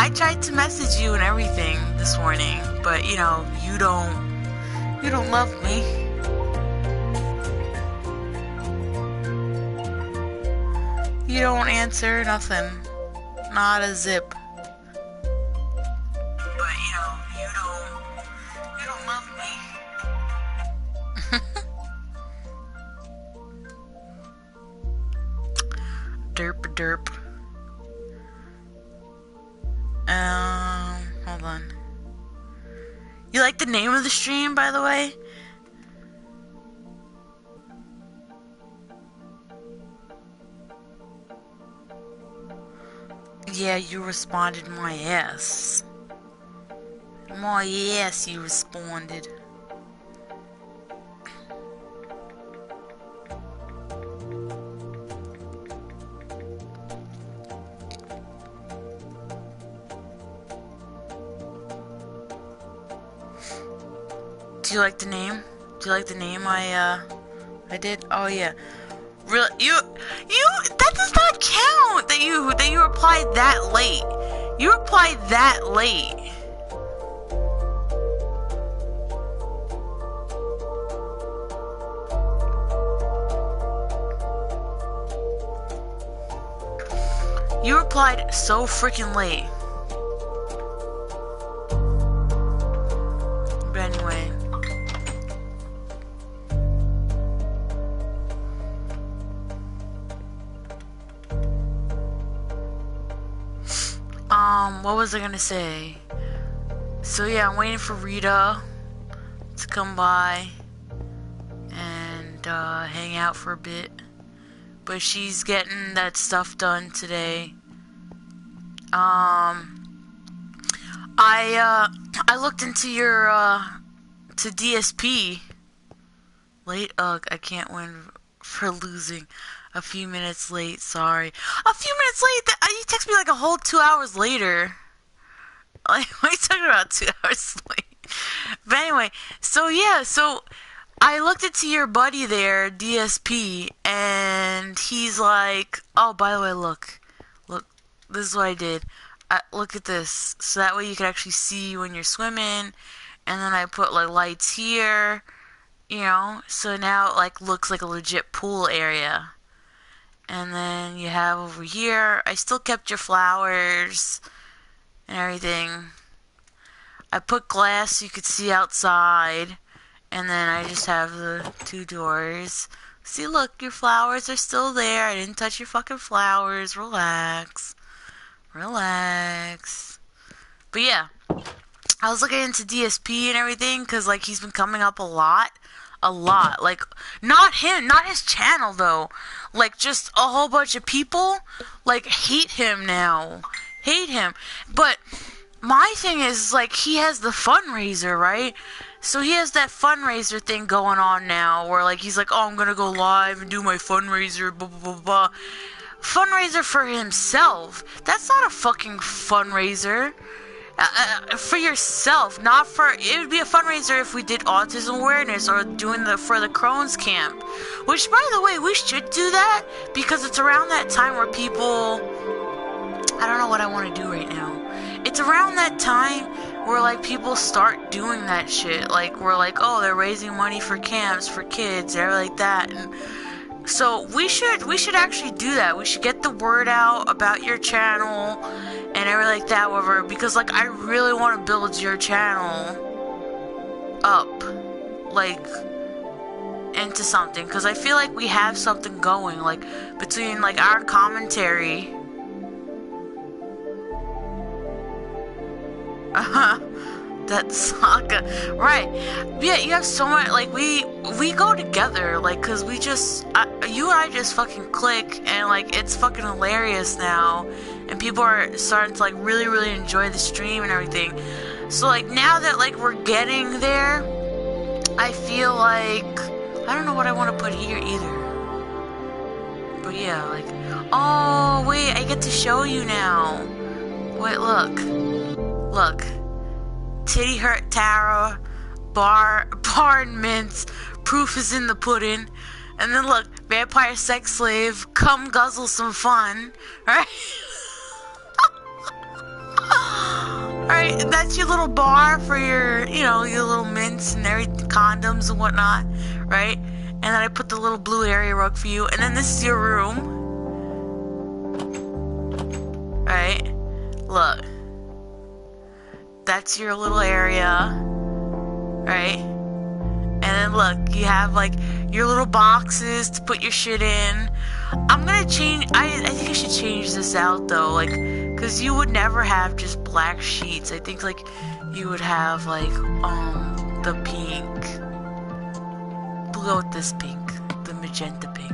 I tried to message you and everything this morning, but you know, you don't love me. You don't answer nothing. Not a zip. But you know, you don't love me. Derp. Hold on. You like the name of the stream, by the way? Yeah, you responded my ass. My ass, you responded. Do you like the name? Do you like the name I did? Oh yeah. Really? You that does not count that you replied that late. You replied that late. You replied so freaking late. But anyway. What was I gonna say? So yeah, I'm waiting for Rita to come by and hang out for a bit. But she's getting that stuff done today. I looked into your to DSP late. Ugh, I can't win for losing. A few minutes late, sorry. A few minutes late? You text me like a whole 2 hours later. Like, what are you talking about 2 hours late? But anyway, so yeah, so I looked into your buddy there, DSP, and he's like, oh, by the way, look, this is what I did. Look at this. So that way you can actually see when you're swimming, and then I put like lights here, you know, so now it like looks like a legit pool area. And then you have over here, I still kept your flowers and everything. I put glass so you could see outside. And then I just have the 2 doors. See, look, your flowers are still there. I didn't touch your fucking flowers. Relax. Relax. But yeah, I was looking into DSP and everything because, like, he's been coming up a lot. Like, not him, not his channel, though. Like, just a whole bunch of people, like, hate him now. Hate him. But my thing is, like, he has the fundraiser, right? So he has that fundraiser thing going on now, where, like, he's like, oh, I'm gonna go live and do my fundraiser, blah, blah, blah, blah. Fundraiser for himself. That's not a fucking fundraiser. For yourself, not for, it would be a fundraiser if we did autism awareness or doing for the Crohn's camp, which, by the way, we should do that because it's around that time where people, I don't know what I want to do right now. It's around that time where, like, people start doing that shit, like, we're like, oh, they're raising money for camps for kids, they're like that, and so we should actually do that. We should get the word out about your channel and everything like that, whatever, because, like, I really want to build your channel up, like, into something, because I feel like we have something going, like, between, like, our commentary, that saga, right, yeah, you have so much, like, we go together, like, because we just, you and I just fucking click, and, like, it's fucking hilarious now, and people are starting to, like, really, really enjoy the stream and everything, so, like, now that, like, we're getting there, I feel like, I don't know what I want to put here either, but yeah, like, oh, wait, I get to show you now, wait, look, Titty hurt Tara, bar and mints, proof is in the pudding, and then look, vampire sex slave, come guzzle some fun, right? Alright, that's your little bar for your, you know, your little mints and condoms and whatnot, right? And then I put the little blue area rug for you, and then this is your room. Right? Look. That's your little area. Right? And then look, you have like your little boxes to put your shit in. I'm gonna change, I think I should change this out though, like, cause you would never have just black sheets. I think like you would have like, the pink. We'll go with this pink, the magenta pink.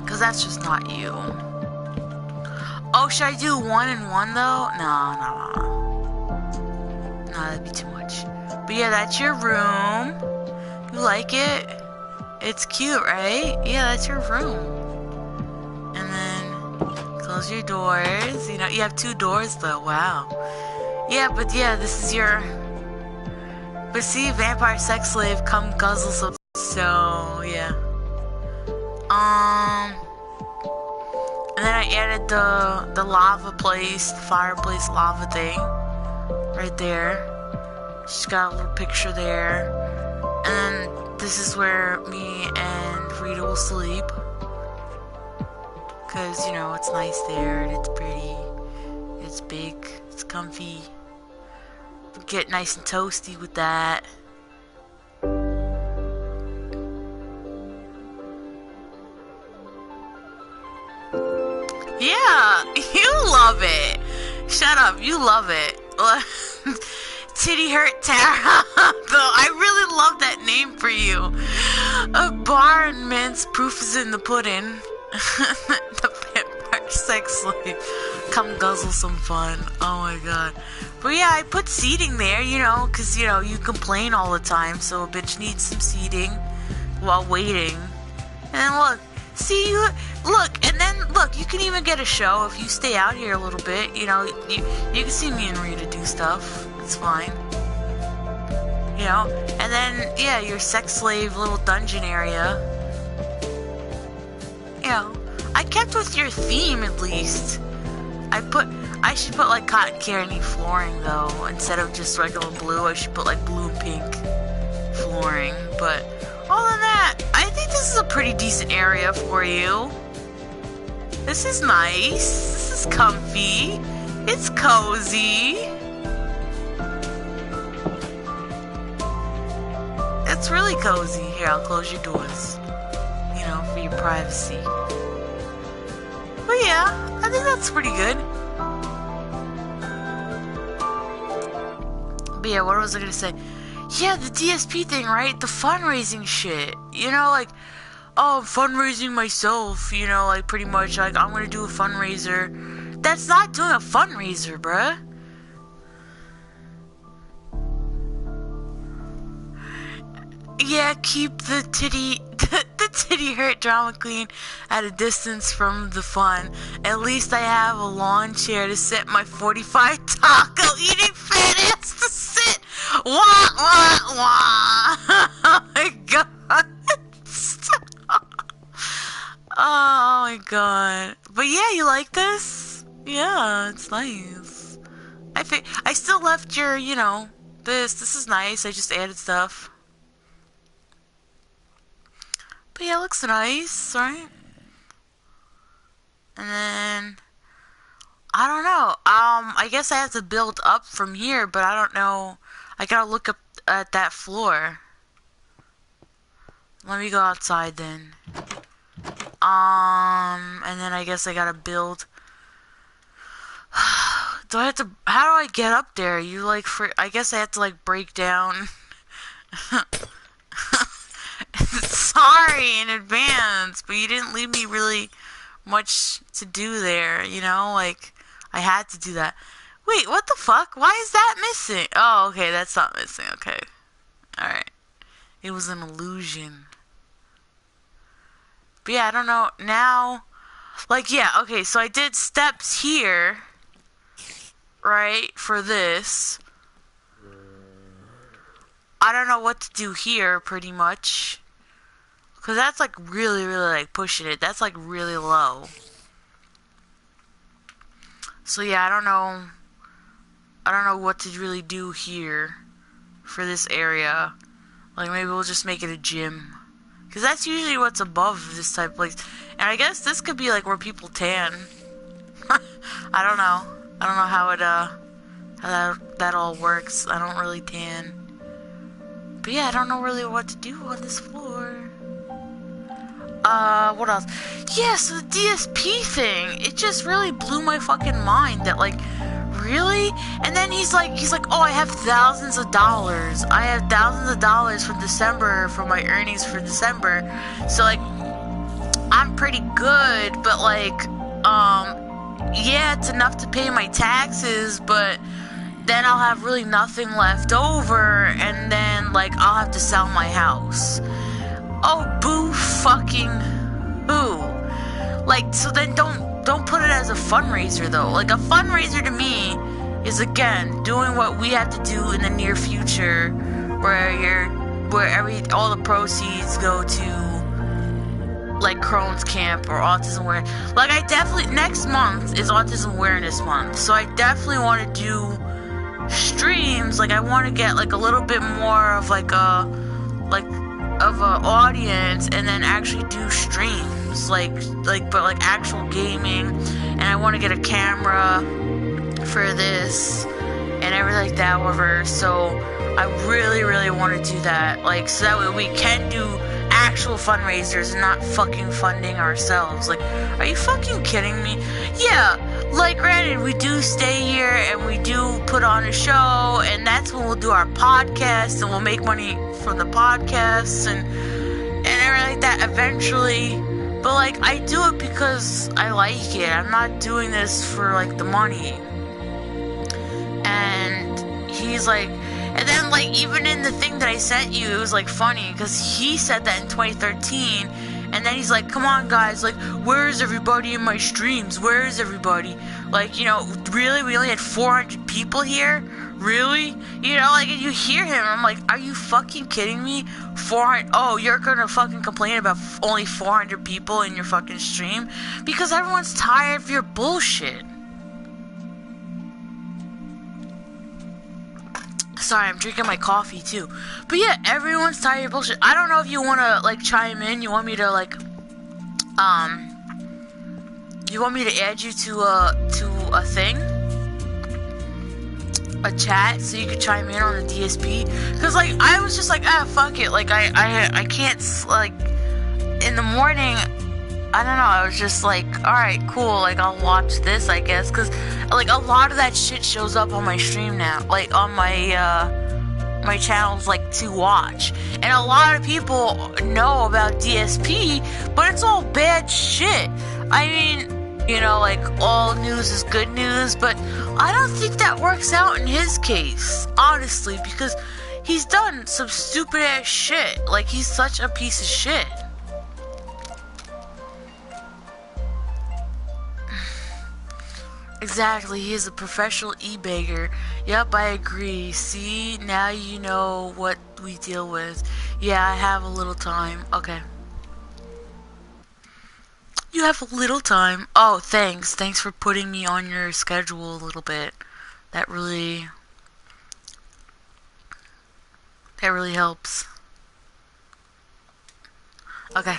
Cause that's just not you. Oh, should I do 1 and 1 though? No. No, that'd be too much. But yeah, that's your room. You like it? It's cute, right? Yeah, that's your room. And then close your doors. You know, you have 2 doors though. Wow. Yeah, but yeah, this is your. But see, vampire sex slave, come guzzle some. So yeah. And then I added the lava place, the fireplace lava thing. Right there. She's got a little picture there. And then this is where me and Rita will sleep. Cause, you know, it's nice there and it's pretty. It's big. It's comfy. Get nice and toasty with that. Yeah, you love it. Shut up, you love it. Titty Hurt Tara. Though I really love that name for you. A bar and mince, proof is in the pudding. The vampire sex slave. Come guzzle some fun. Oh my god. But yeah, I put seating there, you know, cause you know, you complain all the time, so a bitch needs some seating while waiting. And then look, see, look, and then look, you can even get a show if you stay out here a little bit, you know, you can see me and Rita do stuff, it's fine. You know, and then, yeah, your sex slave little dungeon area. You know, I kept with your theme at least. I should put like cotton candy flooring though, instead of just regular blue. I should put like blue and pink flooring. But other than that, I think this is a pretty decent area for you. This is nice. This is comfy. It's cozy. It's really cozy. Here, I'll close your doors. You know, for your privacy. But yeah, I think that's pretty good. But yeah, what was I gonna say? Yeah, the DSP thing, right? The fundraising shit. You know, like, oh, I'm fundraising myself. You know, like, pretty much, like, I'm gonna do a fundraiser. That's not doing a fundraiser, bruh. Yeah, keep the titty hurt drama queen at a distance from the fun. At least I have a lawn chair to sit my 45 taco eating fat ass to sit. Wah, wah, wah. Oh my god. Oh my god. But yeah, you like this? Yeah, it's nice. I still left your, you know, this is nice. I just added stuff. But yeah, it looks nice, right? And then, I don't know. I guess I have to build up from here, but I don't know. I gotta look up at that floor. Let me go outside then. And then I guess I gotta build. Do I have to? How do I get up there? You like I guess I have to like break down. Sorry in advance, but you didn't leave me really much to do there, you know? Like, I had to do that. Wait, what the fuck? Why is that missing? Oh, okay, that's not missing. Okay. Alright. It was an illusion. But yeah, I don't know. Now, like, yeah, okay, so I did steps here, right, for this. I don't know what to do here, pretty much. Because that's, like, really, really, like, pushing it. That's, like, really low. So yeah, I don't know. I don't know what to really do here for this area. Like, maybe we'll just make it a gym. Because that's usually what's above this type of place. And I guess this could be, like, where people tan. I don't know. I don't know how that all works. I don't really tan. But yeah, I don't know really what to do on this floor. What else? Yeah, so the DSP thing, it just really blew my fucking mind that, like, really? And then he's like, oh, I have thousands of dollars. I have thousands of dollars from December, from my earnings for December. So, like, I'm pretty good, but, like, yeah, it's enough to pay my taxes, but then I'll have really nothing left over, and then, like, I'll have to sell my house. Oh, boo fucking boo. Like, so then don't put it as a fundraiser, though. Like, a fundraiser to me is, again, doing what we have to do in the near future, where all the proceeds go to, like, Crohn's Camp or Autism Awareness. Like, I definitely, next month is Autism Awareness Month, so I definitely want to do streams. Like, I want to get, like, a little bit more of, like, of a audience, and then actually do streams, but actual gaming. And I want to get a camera for this and everything like that, whatever. So I really, really want to do that, like, so that way we can do actual fundraisers and not fucking funding ourselves. Like, are you fucking kidding me? Yeah, like, granted, we do stay here and we do put on a show, and that's when we'll do our podcast, and we'll make money from the podcasts and everything like that eventually. But, like, I do it because I like it. I'm not doing this for, like, the money. And he's like, and then, like, even in the thing that I sent you, it was, like, funny, because he said that in 2013, and then he's like, come on, guys, like, where's everybody in my streams? Where is everybody? Like, you know, really? We only had 400 people here? Really? You know, like, and you hear him, I'm like, are you fucking kidding me? 400, oh, you're gonna fucking complain about only 400 people in your fucking stream? Because everyone's tired of your bullshit. Sorry, I'm drinking my coffee too. But yeah, everyone's tired of your bullshit. I don't know if you wanna, like, chime in. You want me to, like, you want me to add you to a thing? A chat, so you could chime in on the DSP? Because, like, I was just like, fuck it. Like, I can't, like, in the morning, I don't know, I was just like, alright, cool, like, I'll watch this, I guess, because, like, a lot of that shit shows up on my stream now, like, on my channels, like, to watch, and a lot of people know about DSP, but it's all bad shit. I mean, you know, like, all news is good news, but I don't think that works out in his case, honestly, because he's done some stupid ass shit. Like, he's such a piece of shit. Exactly, he is a professional e-bagger. Yep, I agree. See, now you know what we deal with. Yeah, I have a little time. Okay. You have a little time. Oh, thanks. Thanks for putting me on your schedule a little bit. That really helps. Okay.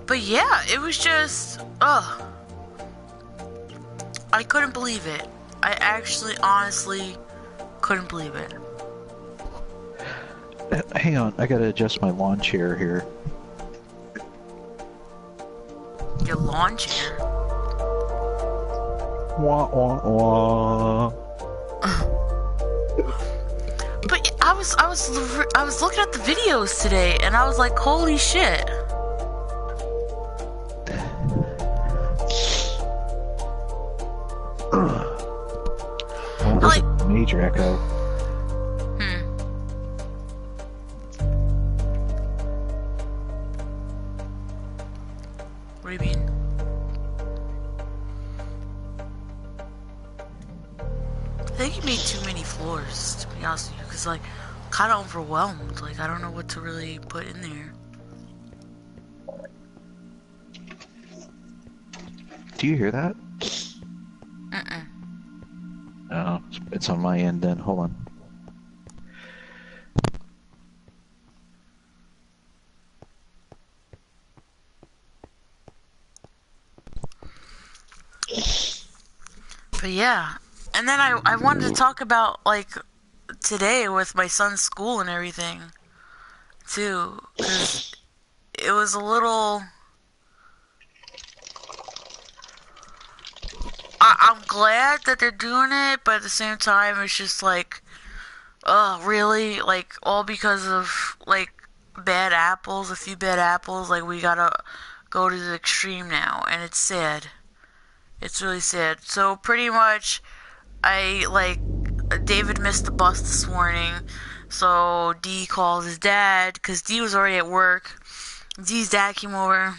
But yeah, it was just, ugh. I couldn't believe it. I actually, honestly, couldn't believe it. Hang on, I gotta adjust my lawn chair here. Your lawn chair? Wah, wah, wah. But I was looking at the videos today, and I was like, holy shit. Well, there's a major echo. What do you mean? think he made too many floors, to be honest with you, because, like, kind of overwhelmed. Like, I don't know what to really put in there. Do you hear that? Mm-mm. Oh, it's on my end then. Hold on. But yeah. And then I wanted to talk about, like, today with my son's school and everything, too. Because it was a little... I'm glad that they're doing it, but at the same time, it's just like, oh, really? Like, all because of, like, bad apples, a few bad apples? Like, we gotta go to the extreme now, and it's sad. It's really sad. So, pretty much, David missed the bus this morning, so D called his dad, because D was already at work. D's dad came over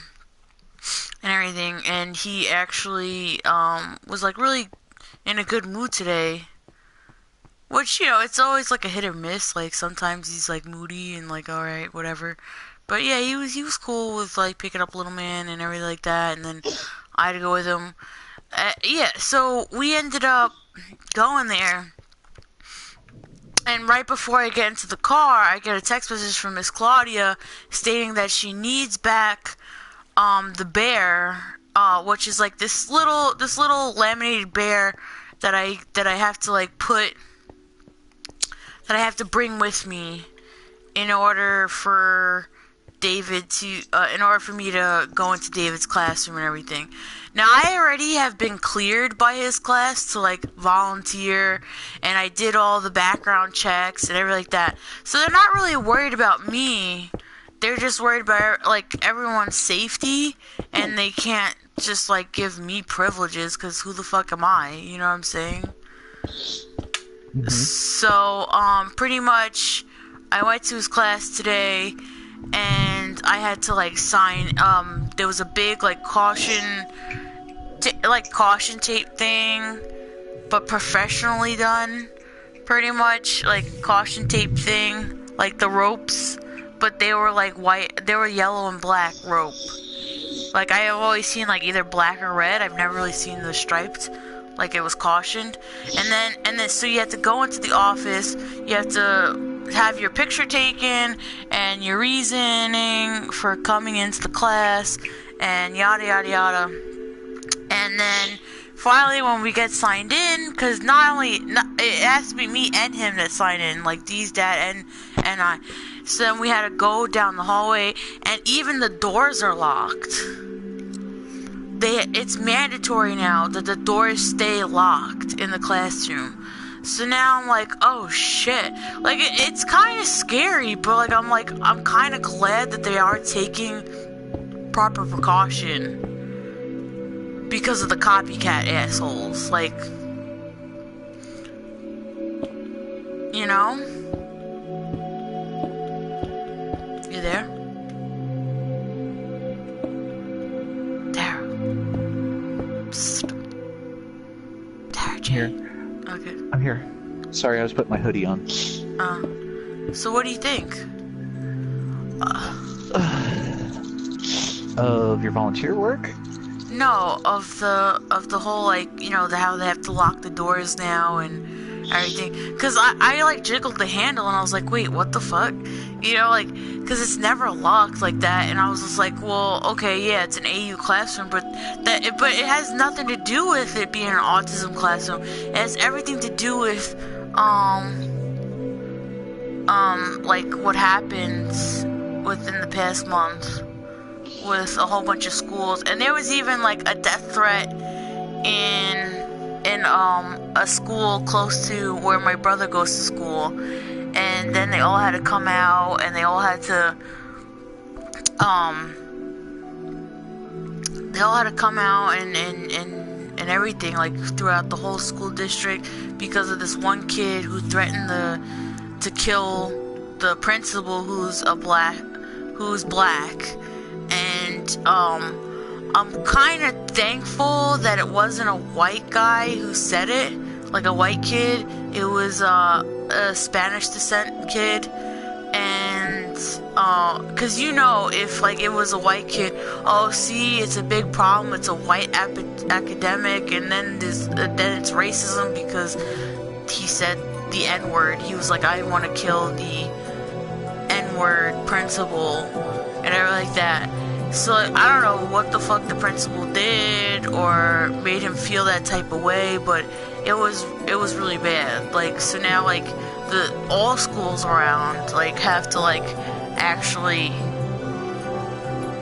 and everything, and he actually was like really in a good mood today, which, you know, it's always like a hit or miss. Like, sometimes he's like moody and like, all right, whatever, but yeah, he was cool with like picking up little man and everything like that. And then I had to go with him. Yeah, so we ended up going there, and right before I get into the car, I get a text message from Miss Claudia stating that she needs back the bear, which is like this little laminated bear that I have to like that I have to bring with me in order for in order for me to go into David's classroom and everything. Now, I already have been cleared by his class to like volunteer, and I did all the background checks and everything like that. So they're not really worried about me. They're just worried about like everyone's safety, and they can't just like give me privileges, because who the fuck am I? You know what I'm saying? Mm-hmm. So pretty much I went to his class today, and I had to like sign. There was a big like caution tape thing, but professionally done. Pretty much like caution tape thing, like the ropes, but they were like white. They were yellow and black rope. Like, I have always seen like either black or red. I've never really seen the striped. Like, it was cautioned. And then so you have to go into the office. You have to have your picture taken and your reasoning for coming into the class and yada yada yada. And then finally, when we get signed in, because it has to be me and him that sign in, like D's dad and I. So then we had to go down the hallway, and even the doors are locked. It's mandatory now that the doors stay locked in the classroom. So now I'm like, oh shit. Like, it's kind of scary, but I'm kind of glad that they are taking proper precaution because of the copycat assholes. Like, you know? You there? There. Psst. There, Jay. Here. Okay. I'm here. Sorry, I was putting my hoodie on. So what do you think? Of your volunteer work? No, of the whole, like, you know, how they have to lock the doors now and everything. Because I like jiggled the handle and I was like, wait, what the fuck? You know, like, because it's never locked like that. And I was just like, well, okay, yeah, it's an AU classroom, but it has nothing to do with it being an autism classroom. It has everything to do with like what happens within the past month with a whole bunch of schools. And there was even like a death threat in a school close to where my brother goes to school, and then they all had to come out and they all had to and everything, like, throughout the whole school district, because of this one kid who threatened to kill the principal, who's black. And I'm kind of thankful that it wasn't a white guy who said it. like a white kid. It was a Spanish descent kid, and cause you know, if like it was a white kid, oh see, it's a big problem. It's a white academic, and then then it's racism because he said the N-word. He was like, I want to kill the N-word principal and everything like that. So like, I don't know what the fuck the principal did or made him feel that type of way, but it was really bad. Like, so now like all schools around like have to like actually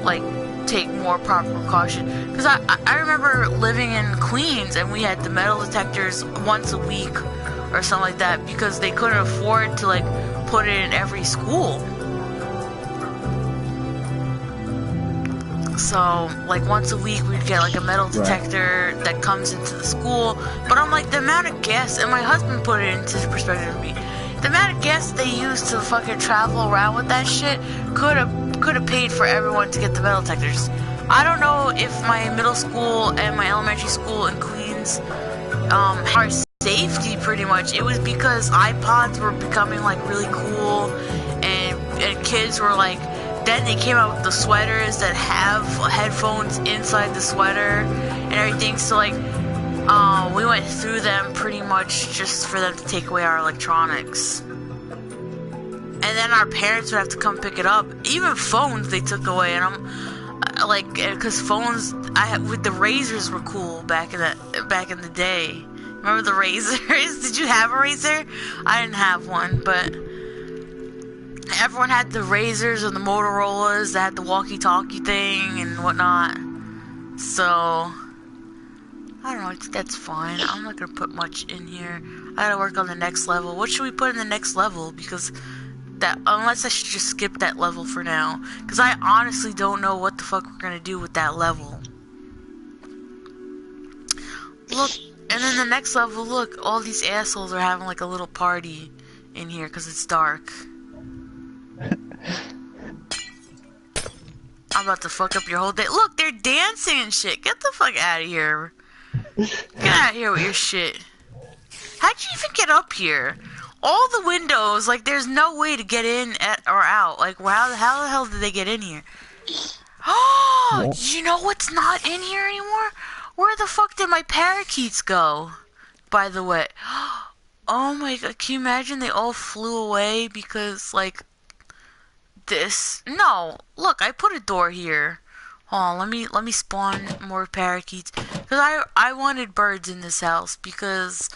like take more proper precaution, because I remember living in Queens and we had the metal detectors once a week or something like that because they couldn't afford to like put it in every school. So like once a week we'd get like a metal detector that comes into the school. But I'm like, the amount of gas, and my husband put it into perspective for me, the amount of gas they used to fucking travel around with that shit could have paid for everyone to get the metal detectors. I don't know if my middle school and my elementary school in Queens are safety pretty much. It was because iPods were becoming like really cool, and kids were like, then they came out with the sweaters that have headphones inside the sweater and everything. So like we went through them pretty much just for them to take away our electronics. And then our parents would have to come pick it up. Even phones they took away, and I'm like, because phones with the razors were cool back in the day. Remember the razors? Did you have a razor? I didn't have one, but everyone had the razors and the Motorola's that had the walkie-talkie thing and whatnot. So I don't know, that's fine. I'm not gonna put much in here. I gotta work on the next level. What should we put in the next level? Because unless I should just skip that level for now, because I honestly don't know what the fuck we're gonna do with that level. Look, and then the next level, look, all these assholes are having like a little party in here because it's dark. I'm about to fuck up your whole day. Look, they're dancing and shit. Get the fuck out of here. Get out of here with your shit. How'd you even get up here? All the windows, like, there's no way to get in or out. Like, how the hell did they get in here? Oh, you know what's not in here anymore? Where the fuck did my parakeets go? By the way. Oh my god, can you imagine they all flew away because, like, this? No, look, I put a door here. Hold on, let me spawn more parakeets. Because I wanted birds in this house because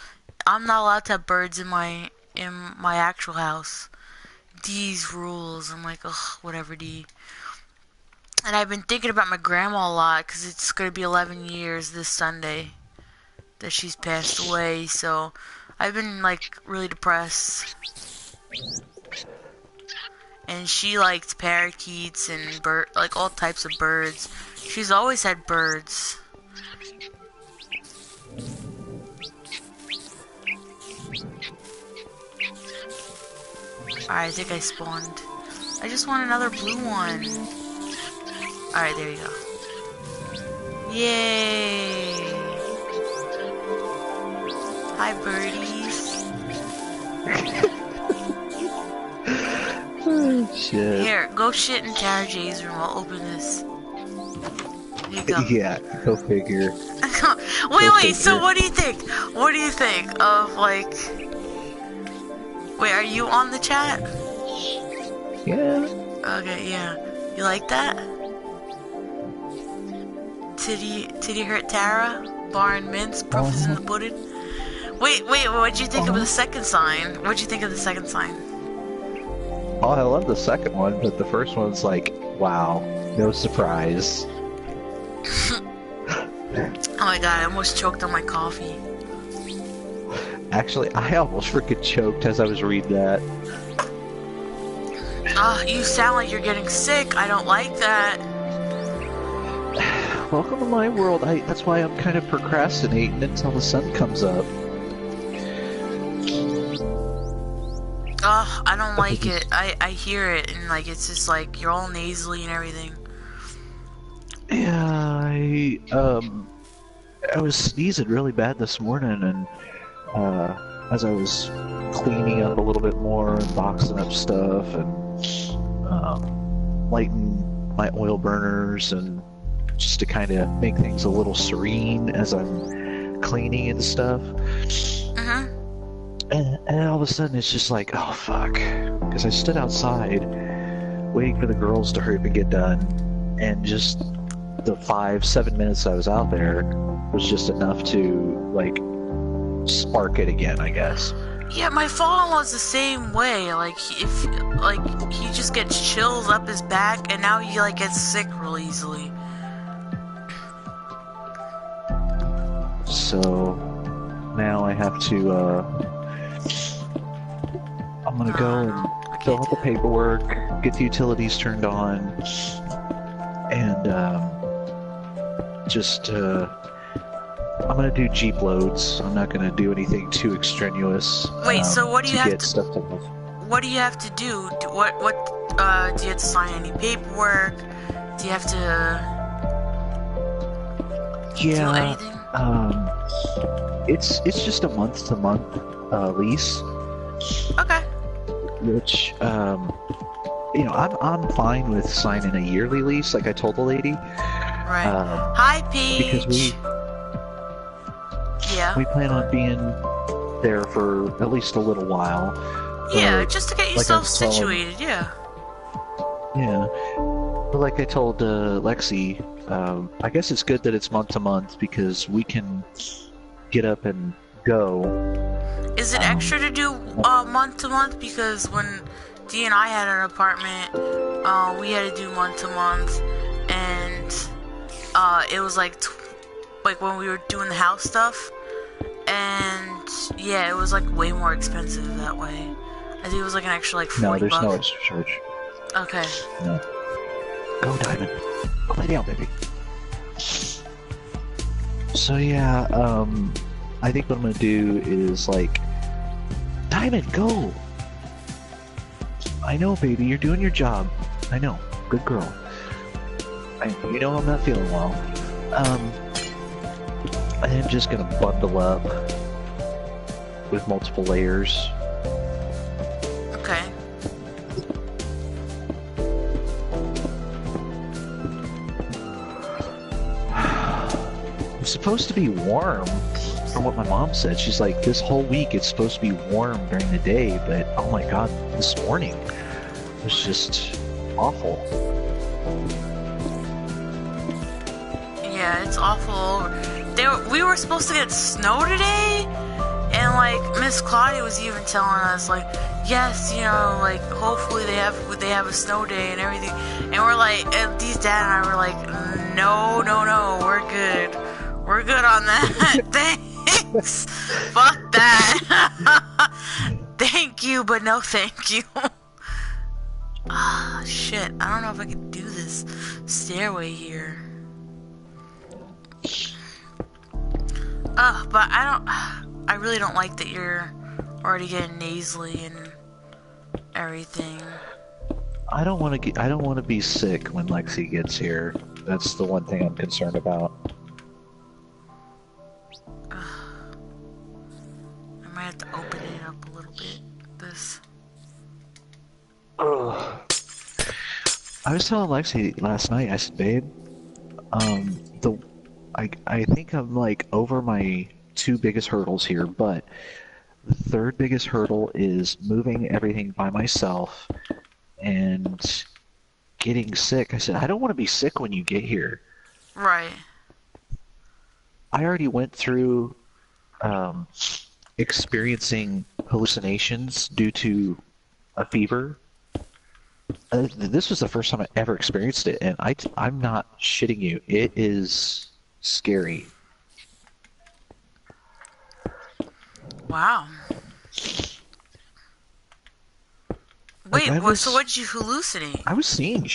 I'm not allowed to have birds in my actual house. These rules. I'm like, ugh, whatever, D. And I've been thinking about my grandma a lot because it's going to be 11 years this Sunday that she's passed away. So I've been, like, really depressed. And she liked parakeets and like all types of birds. She's always had birds. Alright, I think I spawned. I just want another blue one. Alright, there you go. Yay! Hi, birdies. Oh, shit. Here, go shit in Tara J's room. I'll open this. There you go. Yeah, go figure. wait, so what do you think? What do you think of, like... Wait, are you on the chat? Yeah. Okay, yeah. You like that? Titty hurt Tara? Bar and mince? Proof is in the pudding? Wait, what'd you think of the second sign? What'd you think of the second sign? Oh, I love the second one, but the first one's like, wow, no surprise. Oh my god, I almost choked on my coffee. Actually, I almost freaking choked as I was reading that. You sound like you're getting sick. I don't like that. Welcome to my world. That's why I'm kind of procrastinating until the sun comes up. I don't like it. I hear it, and like it's just like you're all nasally and everything. Yeah, I was sneezing really bad this morning, and as I was cleaning up a little bit more and boxing up stuff and lighting my oil burners and just to kind of make things a little serene as I'm cleaning and stuff. Uh-huh. And all of a sudden it's just like, oh fuck. Because I stood outside waiting for the girls to hurry up and get done, and just the 5-7 minutes I was out there was just enough to like spark it again, I guess. Yeah, my father-in-law's the same way. Like, if like he just gets chills up his back, and now he like gets sick real easily. So now I have to. I'm gonna go and fill out the paperwork, get the utilities turned on, and I'm gonna do Jeep loads. I'm not gonna do anything too extraneous. Wait, so what do you have to? Stuff to What do you have to do? What do you have to sign any paperwork? Do you have to do anything? It's just a month-to-month lease. Okay. Which I'm fine with signing a yearly lease, like I told the lady. Right. Hi, Paige. Because we plan on being there for at least a little while. Yeah, just to get yourself situated. Yeah. Yeah. But like I told Lexi, I guess it's good that it's month to month because we can get up and go. Is it extra to do month to month? Because when Dee and I had an apartment, we had to do month to month, and it was like when we were doing the house stuff, and yeah, it was like way more expensive that way. I think it was like an extra like 40 No, there's bucks. no extra charge. Okay. No. Go, Diamond. Go lay down, baby. So yeah, I think what I'm gonna do is like, Diamond, go! I know, baby, you're doing your job. I know. Good girl. You know I'm not feeling well. I am just gonna bundle up with multiple layers. Okay. It's supposed to be warm, from what my mom said. She's like, this whole week it's supposed to be warm during the day, but oh my god, this morning it was just awful. Yeah, it's awful. We were supposed to get snow today, and like Miss Claudia was even telling us like, yes, you know, like hopefully they have a snow day and everything. And we're like, and Dee's dad and I were like, no, we're good. We're good on that. Thanks. Fuck that. Thank you, but no thank you. Ah, shit. I don't know if I can do this stairway here. But I really don't like that you're already getting nasally and everything. I don't want to be sick when Lexi gets here. That's the one thing I'm concerned about. I might have to open it up a little bit. This. Ugh. I was telling Lexi last night, I said, babe, I think I'm like over my two biggest hurdles here, but the third biggest hurdle is moving everything by myself and getting sick. I said, I don't want to be sick when you get here. Right. I already went through experiencing hallucinations due to a fever. This was the first time I ever experienced it, and I'm not shitting you. It is scary. Wow. Wait, so what did you hallucinate? I was seeing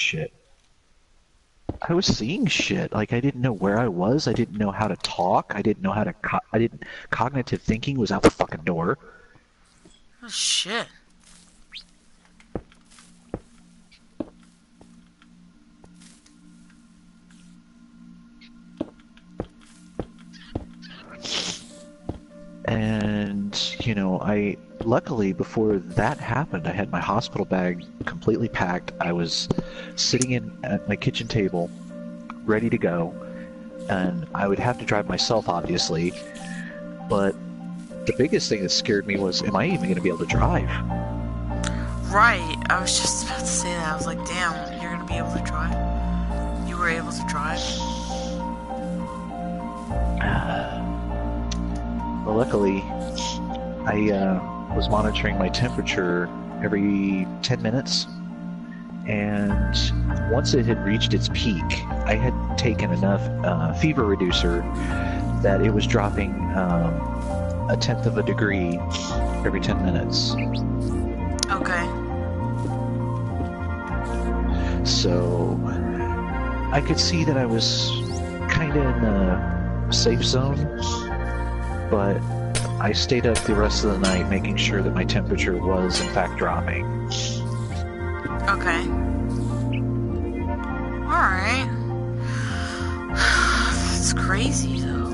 shit. Like, I didn't know where I was. I didn't know how to talk. I didn't know how to... Cognitive thinking was out the fucking door. Oh, shit. And you know, luckily before that happened, I had my hospital bag completely packed. I was sitting at my kitchen table, ready to go, and I would have to drive myself, obviously. But the biggest thing that scared me was, am I even going to be able to drive? Right. I was just about to say that. I was like, damn, you're gonna be able to drive? You were able to drive? Well, luckily, I was monitoring my temperature every 10 minutes, and once it had reached its peak, I had taken enough fever reducer that it was dropping a tenth of a degree every 10 minutes. Okay. So I could see that I was kind of in a safe zone, but I stayed up the rest of the night making sure that my temperature was in fact dropping. Okay. Alright. It's crazy though.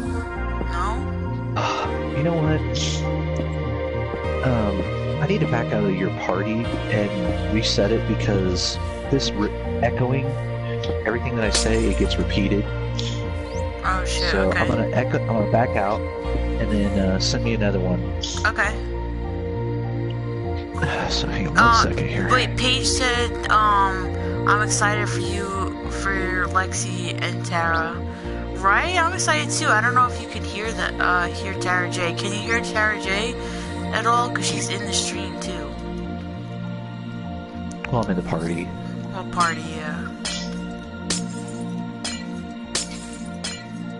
No? You know what? I need to back out of your party and reset it because this echoing, everything that I say, it gets repeated. Oh shit, so okay. I'm gonna back out and then send me another one. Okay. So hang on 1 second here. Wait, Paige said, I'm excited for you, for Lexi and Tara. Right? I'm excited too. I don't know if you can hear hear Tara J. Can you hear Tara J at all? Because she's in the stream too. Well, I'm in the party. What party, yeah.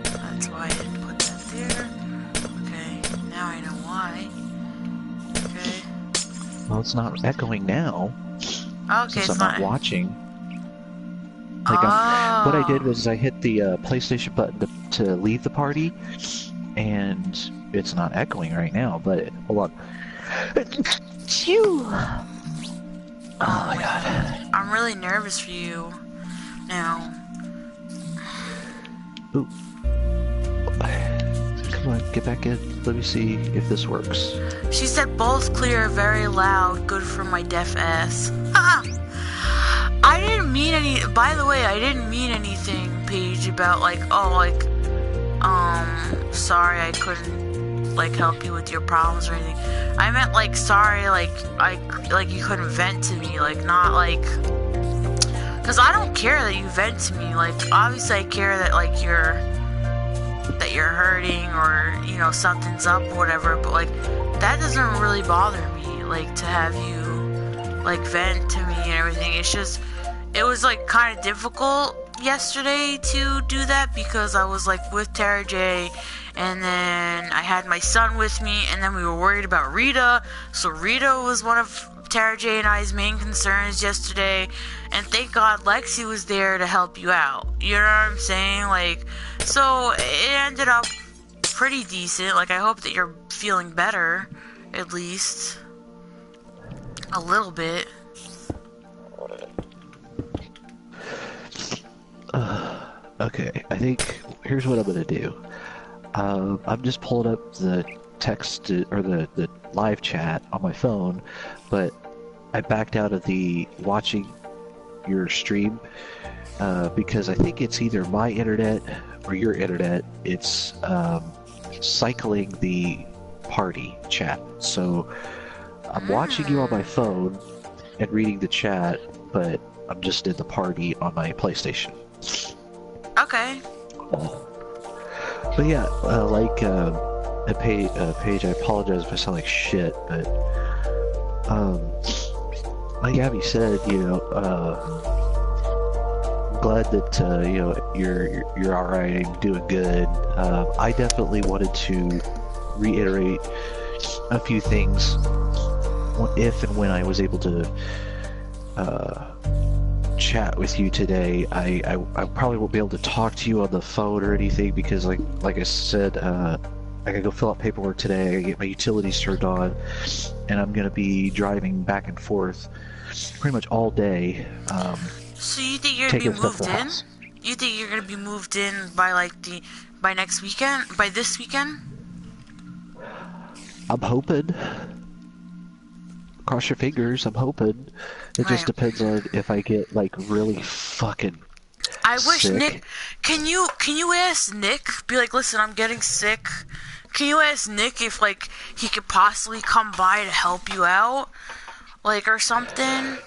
That's why I didn't put that there. Okay, now I know why. Okay. Well, it's not echoing now. Okay, since it's I'm not watching. Like oh. What I did was I hit the PlayStation button to leave the party, and it's not echoing right now. But hold on. Phew. Oh my god. I'm really nervous for you now. Ooh. Come on, get back in. Let me see if this works. She said both clear, very loud, good for my deaf ass. I didn't mean any, by the way, I didn't mean anything, Paige, about like, oh, like, sorry I couldn't, like, help you with your problems or anything. I meant, like, sorry, like, you couldn't vent to me, like, not, like, because I don't care that you vent to me, like, obviously I care that, like, you're hurting or, you know, something's up or whatever, but, like, that doesn't really bother me, like, to have you, like, vent to me and everything. It's just, it was, like, kind of difficult yesterday to do that because I was, like, with Tara J, and then I had my son with me, and then we were worried about Rita, so Rita was one of Tara J and I's main concerns yesterday, and thank God Lexi was there to help you out, you know what I'm saying, like, so it ended up pretty decent. Like, I hope that you're feeling better, at least a little bit. Okay, I think here's what I'm gonna do. I'm just pulling up the text or the live chat on my phone, but I backed out of the watching your stream because I think it's either my internet or your internet. It's cycling the party chat. So I'm watching you on my phone and reading the chat, but I'm just in the party on my PlayStation. Okay. But yeah, Paige, I apologize if I sound like shit, but like Abby said, you know, I'm glad that you know you're all right and doing good. I definitely wanted to reiterate a few things if and when I was able to chat with you today. I probably won't be able to talk to you on the phone or anything because like I said, I gotta go fill out paperwork today. I gotta get my utilities turned on, and I'm gonna be driving back and forth pretty much all day. So you think you're gonna be moved in? You think you're gonna be moved in by like by next weekend? By this weekend? I'm hoping. Cross your fingers, I'm hoping. It just Right. depends on if I get, like, really fucking I wish sick. Nick. Can you ask Nick? Be like, listen, I'm getting sick. Can you ask Nick if like he could possibly come by to help you out, like or something?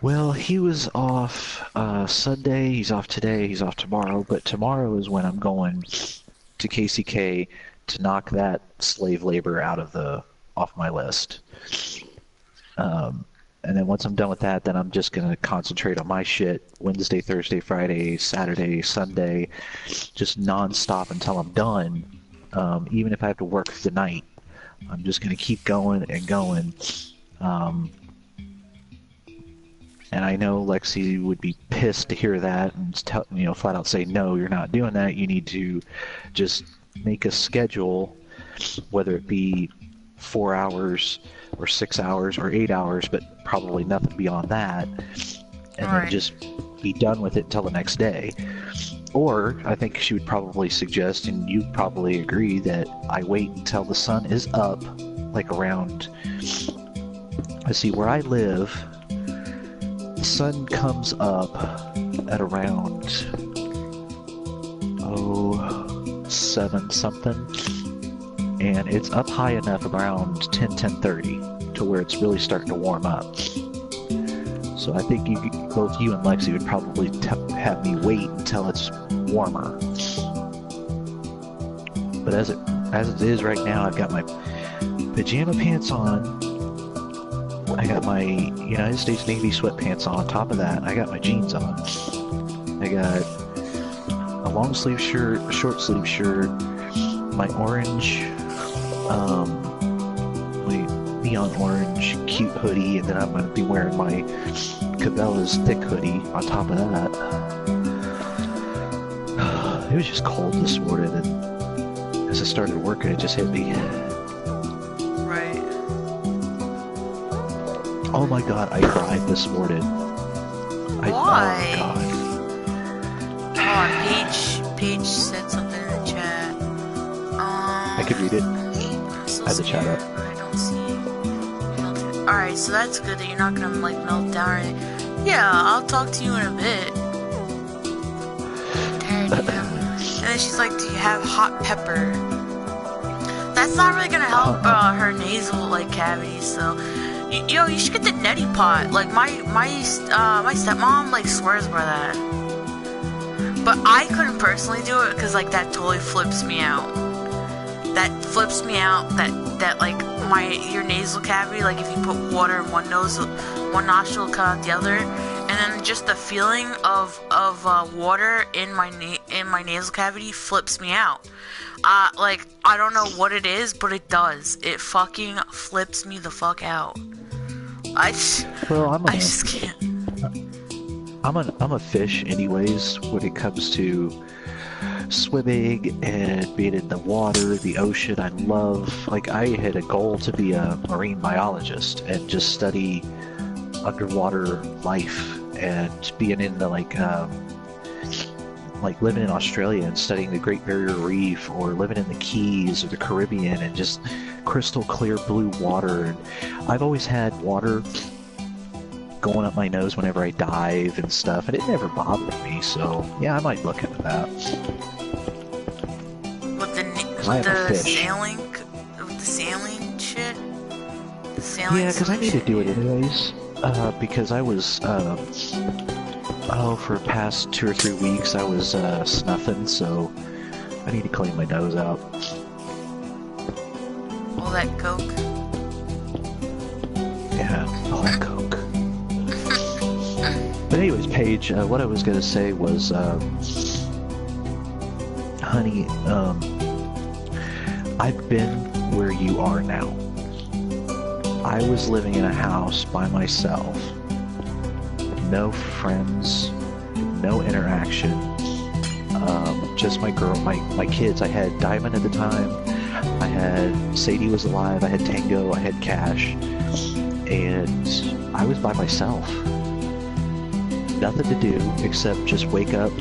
Well, he was off Sunday, he's off today, he's off tomorrow, but tomorrow is when I'm going to KCK to knock that slave labor off my list. And then once I'm done with that, then I'm just going to concentrate on my shit Wednesday, Thursday, Friday, Saturday, Sunday, just non-stop until I'm done. Even if I have to work the night, I'm just going to keep going and going. And I know Lexi would be pissed to hear that and flat out say, no, you're not doing that. You need to just make a schedule, whether it be 4 hours or 6 hours or 8 hours, but probably nothing beyond that, and then just be done with it until the next day. Or I think she would probably suggest, and you'd probably agree, that I wait until the sun is up, like around, let's see, where I live, the sun comes up at around 7 something, and it's up high enough around 10:30 to where it's really starting to warm up. So I think both you and Lexi would probably have me wait until it's warmer. But as it is right now, I've got my pajama pants on. I got my United States Navy sweatpants on top of that. I got my jeans on. I got a long sleeve shirt, a short sleeve shirt, my orange, my neon orange cute hoodie, and then I'm going to be wearing my Cabela's thick hoodie on top of that. It was just cold this morning, and as I started working, it just hit me. Right. Oh my god, I cried this morning. Why? Oh god. Come on, Paige said something in the chat. I could read it. So I had the chat up. I don't see. Alright, so that's good that you're not gonna like melt down or anything. Yeah, I'll talk to you in a bit. And then she's like, do you have hot pepper? That's not really gonna help her nasal like cavities, so you should get the neti pot. Like my stepmom like swears by that. But I couldn't personally do it because like that totally flips me out. That flips me out. That like your nasal cavity, like if you put water in one nostril, cut out the other, and then just the feeling of water in my nasal cavity flips me out. Like I don't know what it is, but it does. It fucking flips me the fuck out. I just can't. I'm a fish anyways when it comes to swimming and being in the water, the ocean. I had a goal to be a marine biologist and just study underwater life, and being in the like living in Australia and studying the Great Barrier Reef, or living in the Keys or the Caribbean and just crystal clear blue water. And I've always had water going up my nose whenever I dive and stuff, and it never bothered me, so yeah, I might look into that. With the sailing shit? The sailing Yeah, because I need to do it anyways, because I was, for the past 2 or 3 weeks I was snuffing, so I need to clean my nose out. All that coke? Yeah, all that coke. But anyways, Paige, what I was going to say was, honey, I've been where you are now. I was living in a house by myself. No friends, no interaction, just my girl, my kids. I had Diamond at the time, I had Sadie was alive, I had Tango, I had Cash, and I was by myself. Nothing to do except just wake up,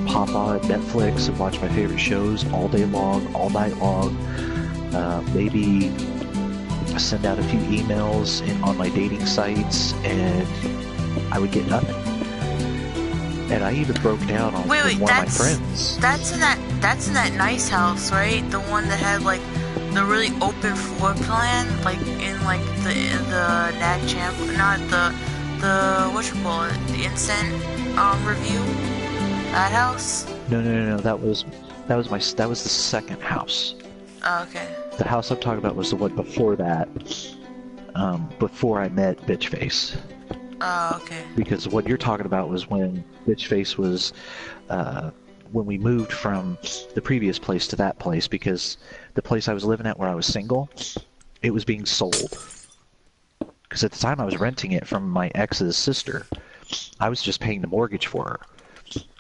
pop on Netflix and watch my favorite shows all day long, all night long, maybe send out a few emails on my dating sites, and I would get nothing. And I even broke down on one of my friends. That's in that nice house, right? The one that had like the really open floor plan, like in like the Nat Champ, not the whatchamacallit, the Instant review. That house? No. That was the second house. Oh, okay. The house I'm talking about was the one before that. Before I met Bitchface. Oh, okay. Because what you're talking about was when Bitchface was, when we moved from the previous place to that place, because the place I was living at where I was single, it was being sold. Because at the time I was renting it from my ex's sister. I was just paying the mortgage for her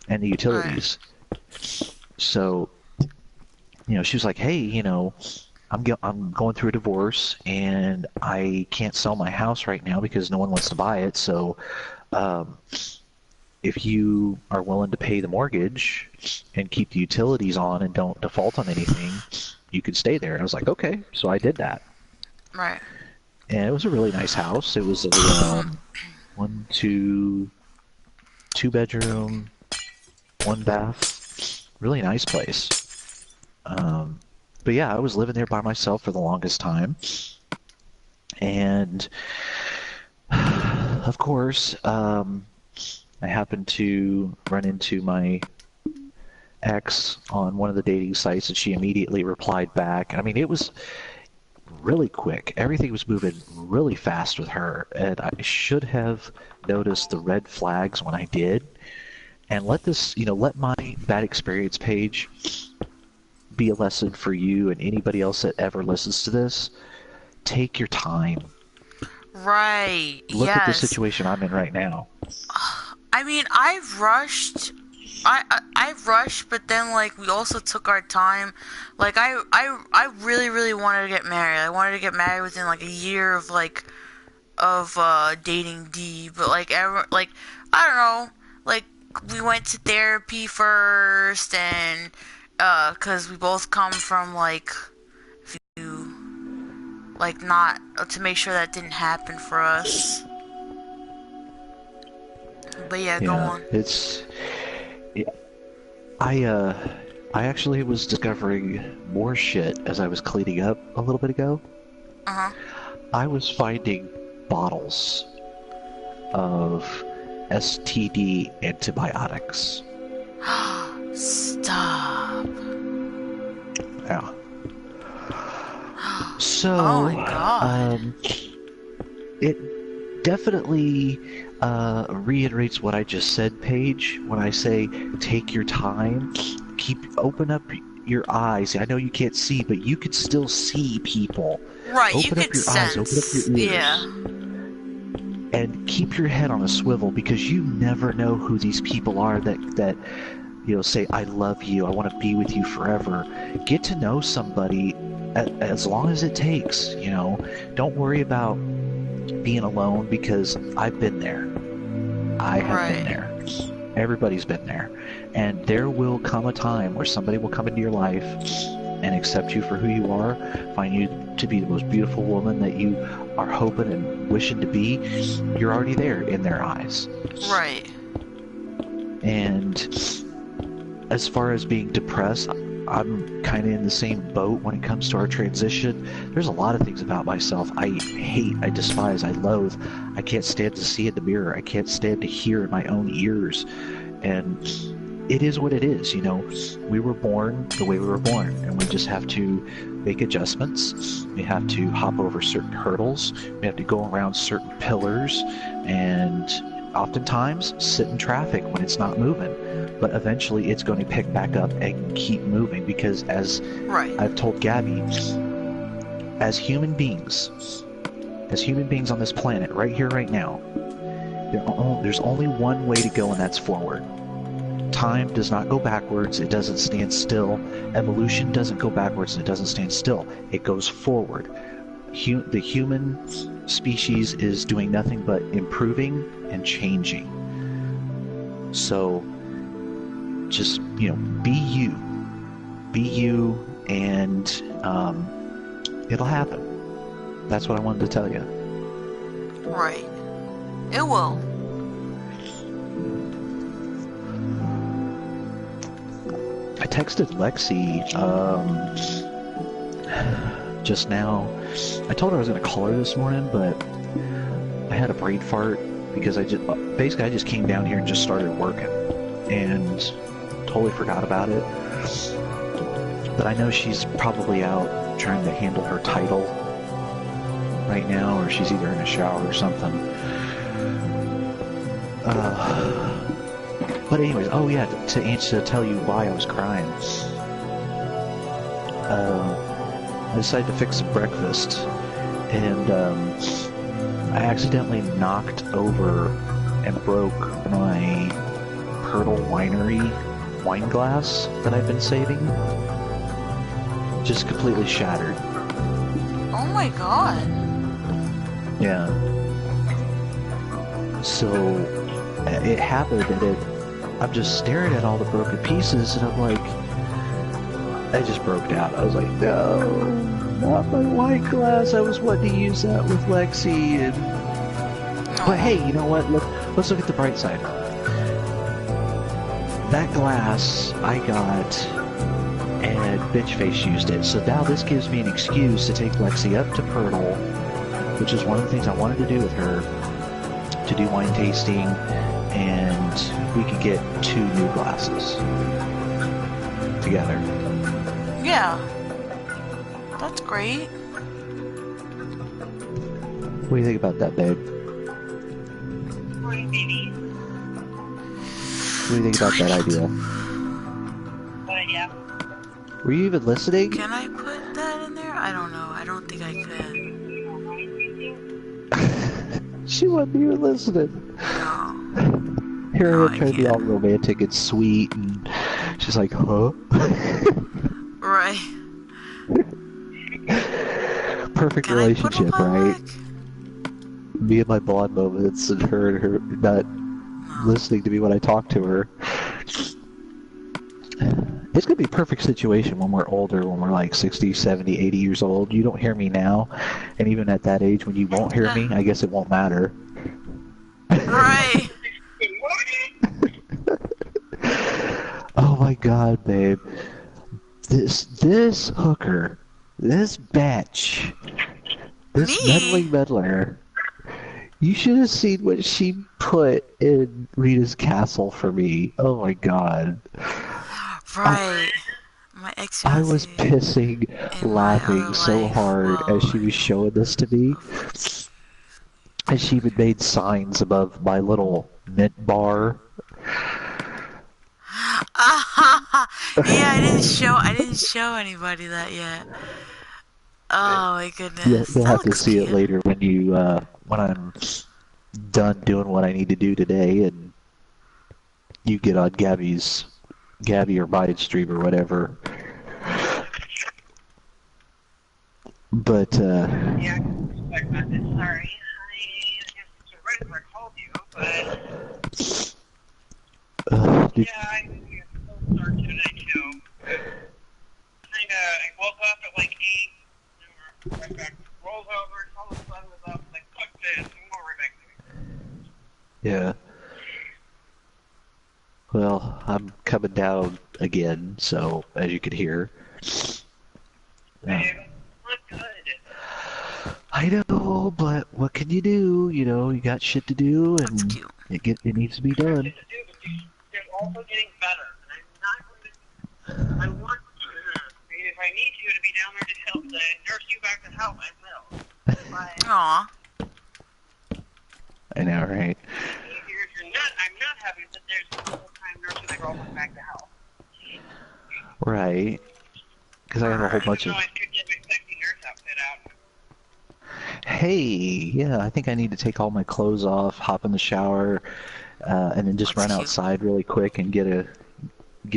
and the utilities. Right. So, you know, she was like, hey, you know, I'm going through a divorce and I can't sell my house right now because no one wants to buy it. So if you are willing to pay the mortgage and keep the utilities on and don't default on anything, you could stay there. And I was like, okay. So I did that. Right. And it was a really nice house. It was a two bedroom, 1 bath, really nice place. But yeah, I was living there by myself for the longest time. And of course, I happened to run into my ex on one of the dating sites, and she immediately replied back. I mean, it was really quick. Everything was moving really fast with her, and I should have noticed the red flags when I did. And let my bad experience page be a lesson for you and anybody else that ever listens to this. Take your time. Right. Look at the situation I'm in right now. I mean, I've rushed, but then like we also took our time. Like I really wanted to get married. I wanted to get married within like a year of dating D. But I don't know. Like we went to therapy first, and because we both come from not to make sure that didn't happen for us. But yeah, go on. I actually was discovering more shit as I was cleaning up a little bit ago. I was finding bottles of STD antibiotics. Stop. Yeah. So, oh my God. It definitely reiterates what I just said, Paige, when I say take your time, open up your eyes. I know you can't see, but you could still see people. Right, open up your eyes, open up your ears. Yeah. And keep your head on a swivel, because you never know who these people are that say, I love you, I want to be with you forever. Get to know somebody as long as it takes, Don't worry about being alone, because I've been there. I have been there. Everybody's been there. And there will come a time where somebody will come into your life and accept you for who you are, find you to be the most beautiful woman that you are hoping and wishing to be. You're already there in their eyes. Right. And as far as being depressed, I'm kind of in the same boat when it comes to our transition. There's a lot of things about myself I hate, I despise, I loathe. I can't stand to see in the mirror. I can't stand to hear in my own ears. And it is what it is, We were born the way we were born, and we just have to make adjustments. We have to hop over certain hurdles. We have to go around certain pillars, and oftentimes sit in traffic when it's not moving. But eventually it's going to pick back up and keep moving, because as I've told Gabby, as human beings on this planet, right here, right now, there's only one way to go, and that's forward. Time does not go backwards, it doesn't stand still. Evolution doesn't go backwards, and it doesn't stand still. It goes forward. The human species is doing nothing but improving and changing. So just, be you, and it'll happen. That's what I wanted to tell you. Right. It will. I texted Lexi, just now. I told her I was going to call her this morning, but I had a brain fart because I just came down here and just started working and totally forgot about it. But I know she's probably out trying to handle her title right now, or she's either in a shower or something. But anyways, oh yeah, to tell you why I was crying. I decided to fix some breakfast, and I accidentally knocked over and broke my Hurdle Winery wine glass that I've been saving. Just completely shattered. Oh my god. Yeah. So it happened, and I'm just staring at all the broken pieces, and I'm like, I just broke down. I was like, no, not my wine glass. I was wanting to use that with Lexi, and but hey, you know what? Let's look at the bright side. That glass I got, and Bitchface used it. So now this gives me an excuse to take Lexi up to Purtle, which is one of the things I wanted to do with her, to do wine tasting, and we could get 2 new glasses together. Yeah. That's great. What do you think about that, babe? Morning, baby. What do you think about that idea? What idea? Were you even listening? Can I put that in there? I don't know. I don't think I can. She wasn't even listening. No. Here No, I am trying to be all romantic and sweet, and she's like, huh? Right. Perfect Can I put on relationship, my right? leg? Me and my blonde moments, and her not listening to me when I talk to her. It's gonna be a perfect situation when we're older, when we're like 60, 70, 80 years old. You don't hear me now, and even at that age when you won't hear me, I guess it won't matter. Right. Oh my god, babe. This hooker, this bitch, this meddler, you should have seen what she put in Rita's castle for me. Oh my god. Right. My ex. I was pissing, laughing so hard as she was showing this to me. And she even made signs above my little mint bar. Yeah, I didn't show anybody that yet. Oh my goodness. Yeah, you'll That have to looks see cute. it later when you when I'm done doing what I need to do today, and you get on Gabby or Biden stream or whatever. But Yeah, I about this. Sorry. I guess it's right where I called you, but yeah, I still start today too. I woke up at like 8, and right back, rolled over, saw the sun was up, like, fuck this, I'm going right back to it. yeah. Well, I'm coming down again, so as you can hear. Babe, not good. I know, but what can you do? You know, you got shit to do, That's and cute. it needs to be done. Shit to do, but they're also getting better, and I'm not going to, I want to, if I need you to be down there to help, to nurse you back to health, I will. But Aw. I know, right? if you're not, I'm not happy that there's a full-time nurse and they're all back to health. Right. Because I have a whole bunch of... I could get my sexy nurse outfit out. Hey, yeah, I think I need to take all my clothes off, hop in the shower, and then just That's run cute. outside really quick and get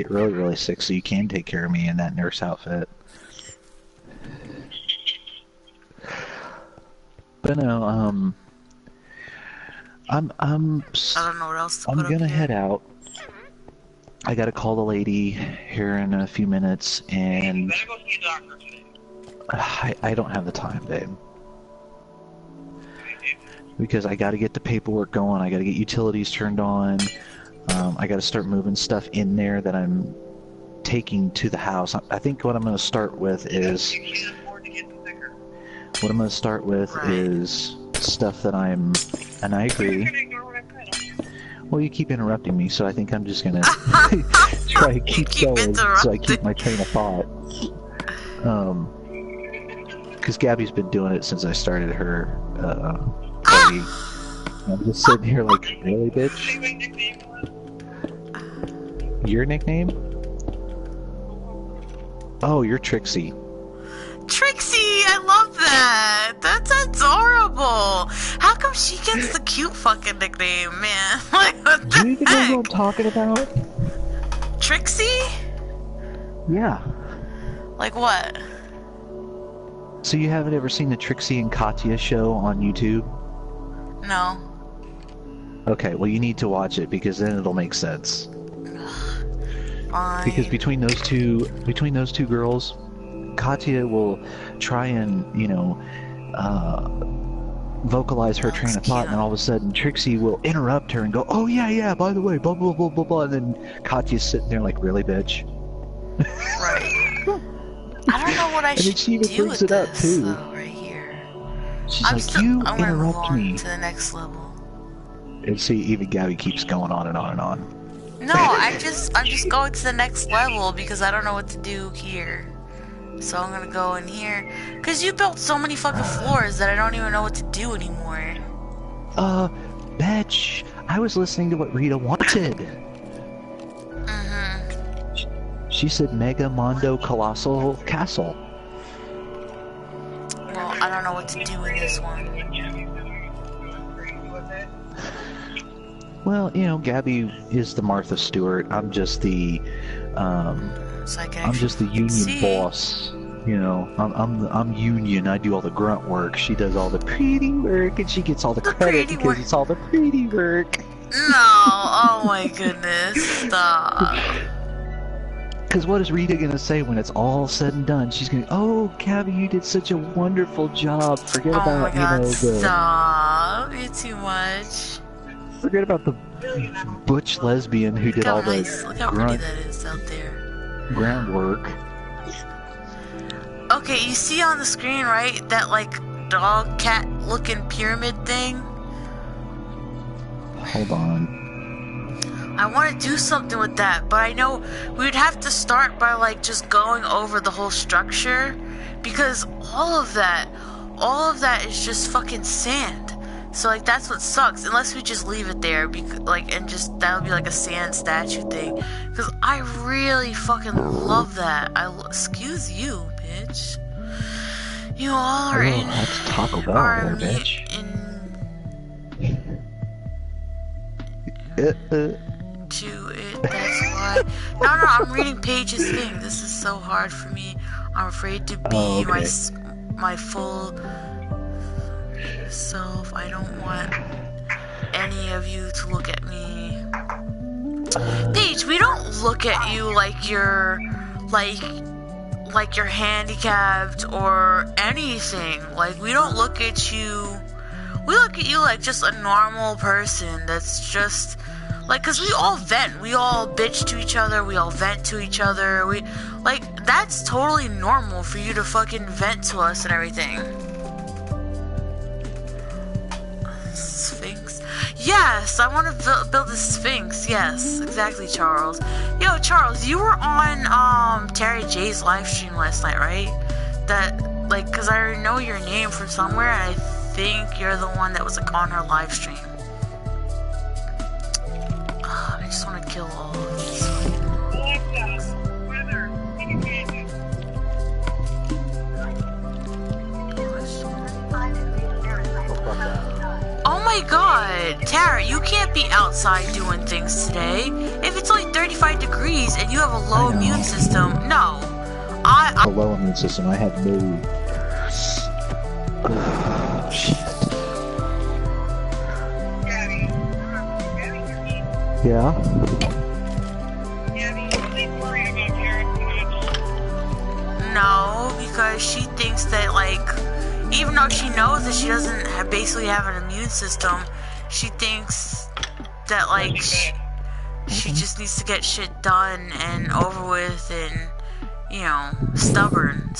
really, really sick so you can take care of me in that nurse outfit. But no, I don't know what else to I'm put up gonna here. head out. I gotta call the lady here in a few minutes, You and better go see a doctor today. I don't have the time, babe. Because I got to get the paperwork going. I got to get utilities turned on. I got to start moving stuff in there that I'm taking to the house. I think what I'm going to start with is... You can't afford to get the sticker. What I'm going to start with is stuff that I'm... And I agree. You're gonna ignore what I'm saying. Well, you keep interrupting me, so I think I'm just going to try to keep going so I keep my train of thought. Because Gabby's been doing it since I started her party. I'm just sitting here like, really, bitch? Say my nickname was? Your nickname? Oh, you're Trixie. Trixie, I love that. That's adorable. How come she gets the cute fucking nickname, man? Like, what Do you the even know heck? what I'm talking about? Trixie? Yeah. Like what? So you haven't ever seen the Trixie and Katya show on YouTube? No. Okay, well you need to watch it because then it'll make sense. Fine. Because between those two girls, Katya will try and, you know, vocalize her train of thought, and then all of a sudden Trixie will interrupt her and go, "Oh yeah, by the way, blah blah blah blah blah," and then Katya's sitting there like, "Really, bitch?" Right. I don't know what I And then should she even do brings with it up, this, too. though, right here. She's I'm like, "You gonna move interrupt on me," to the next level. and see, even Gabby keeps going on and on and on. No, I'm just going to the next level because I don't know what to do here. So I'm gonna go in here. Cause you built so many fucking floors that I don't even know what to do anymore. Bitch, I was listening to what Rita wanted. She said Mega Mondo Colossal Castle. Well, I don't know what to do in this one. Well, you know, Gabby is the Martha Stewart. I'm just the, So I can I'm just the actually union see. boss. You know, I'm union. I do all the grunt work. She does all the pretty work, and she gets all the credit pretty because work. it's all the pretty work. No, oh my goodness, stop. Because what is Rita gonna say when it's all said and done? She's gonna, "Oh, Gabby, you did such a wonderful job. Forget Oh my about god, the stop. You're too much. forget about the butch lesbian who did Look how all nice, the look how pretty grunt that is out there. groundwork." Okay, you see on the screen, right? That like dog cat looking pyramid thing? Hold on. I want to do something with that, but I know we'd have to start by like just going over the whole structure because all of that is just fucking sand. So like that's what sucks. Unless we just leave it there, because like and just that would be like a sand statue thing. Because I really fucking love that. Excuse you, bitch. You all are in. That's Taco Bell Are there, bitch. To it, that's why. No, I'm reading Paige's thing. This is so hard for me. I'm afraid to be my full self. I don't want any of you to look at me. Paige, we don't look at you like you're like you're handicapped or anything. Like we don't look at you. We look at you like just a normal person that's just like, cause we all vent, we all bitch to each other, we all vent to each other, we, like, that's totally normal for you to fucking vent to us and everything. Sphinx? Yes, I want to build a Sphinx, yes, exactly, Charles. Yo, Charles, you were on, Terry J's live stream last night, right? That, like, cause I know your name from somewhere, and I think you're the one that was, like, on her live stream. I just want to kill all of these. Alexa, weather, indicators. Oh my god, Tara, you can't be outside doing things today. If it's only 35 degrees and you have a low immune system, no. A low immune system. I have no. Shit. Gabby, Yeah. Gabby, please worry about Jared too much. No, because she thinks that, like, even though she knows that she doesn't basically have an immune system, she thinks that, like, she just needs to get shit done and over with, and, you know, stubborn.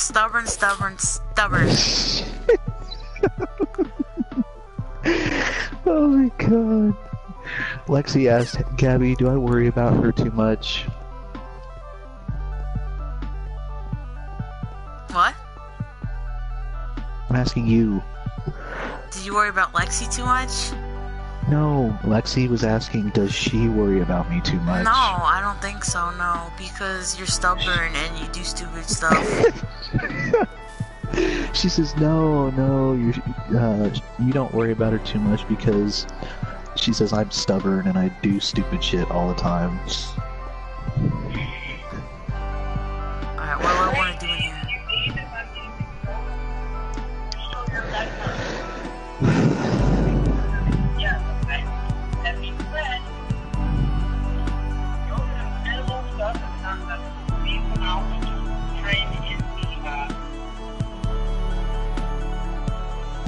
Oh my god. Lexi asked, Gabby, do I worry about her too much? What? I'm asking you. Did you worry about Lexi too much? No, Lexi was asking, does she worry about me too much? No, I don't think so, no. Because you're stubborn and you do stupid stuff. She says, no, you don't worry about her too much because she says I'm stubborn and I do stupid shit all the time. Alright, what do I want to do in here?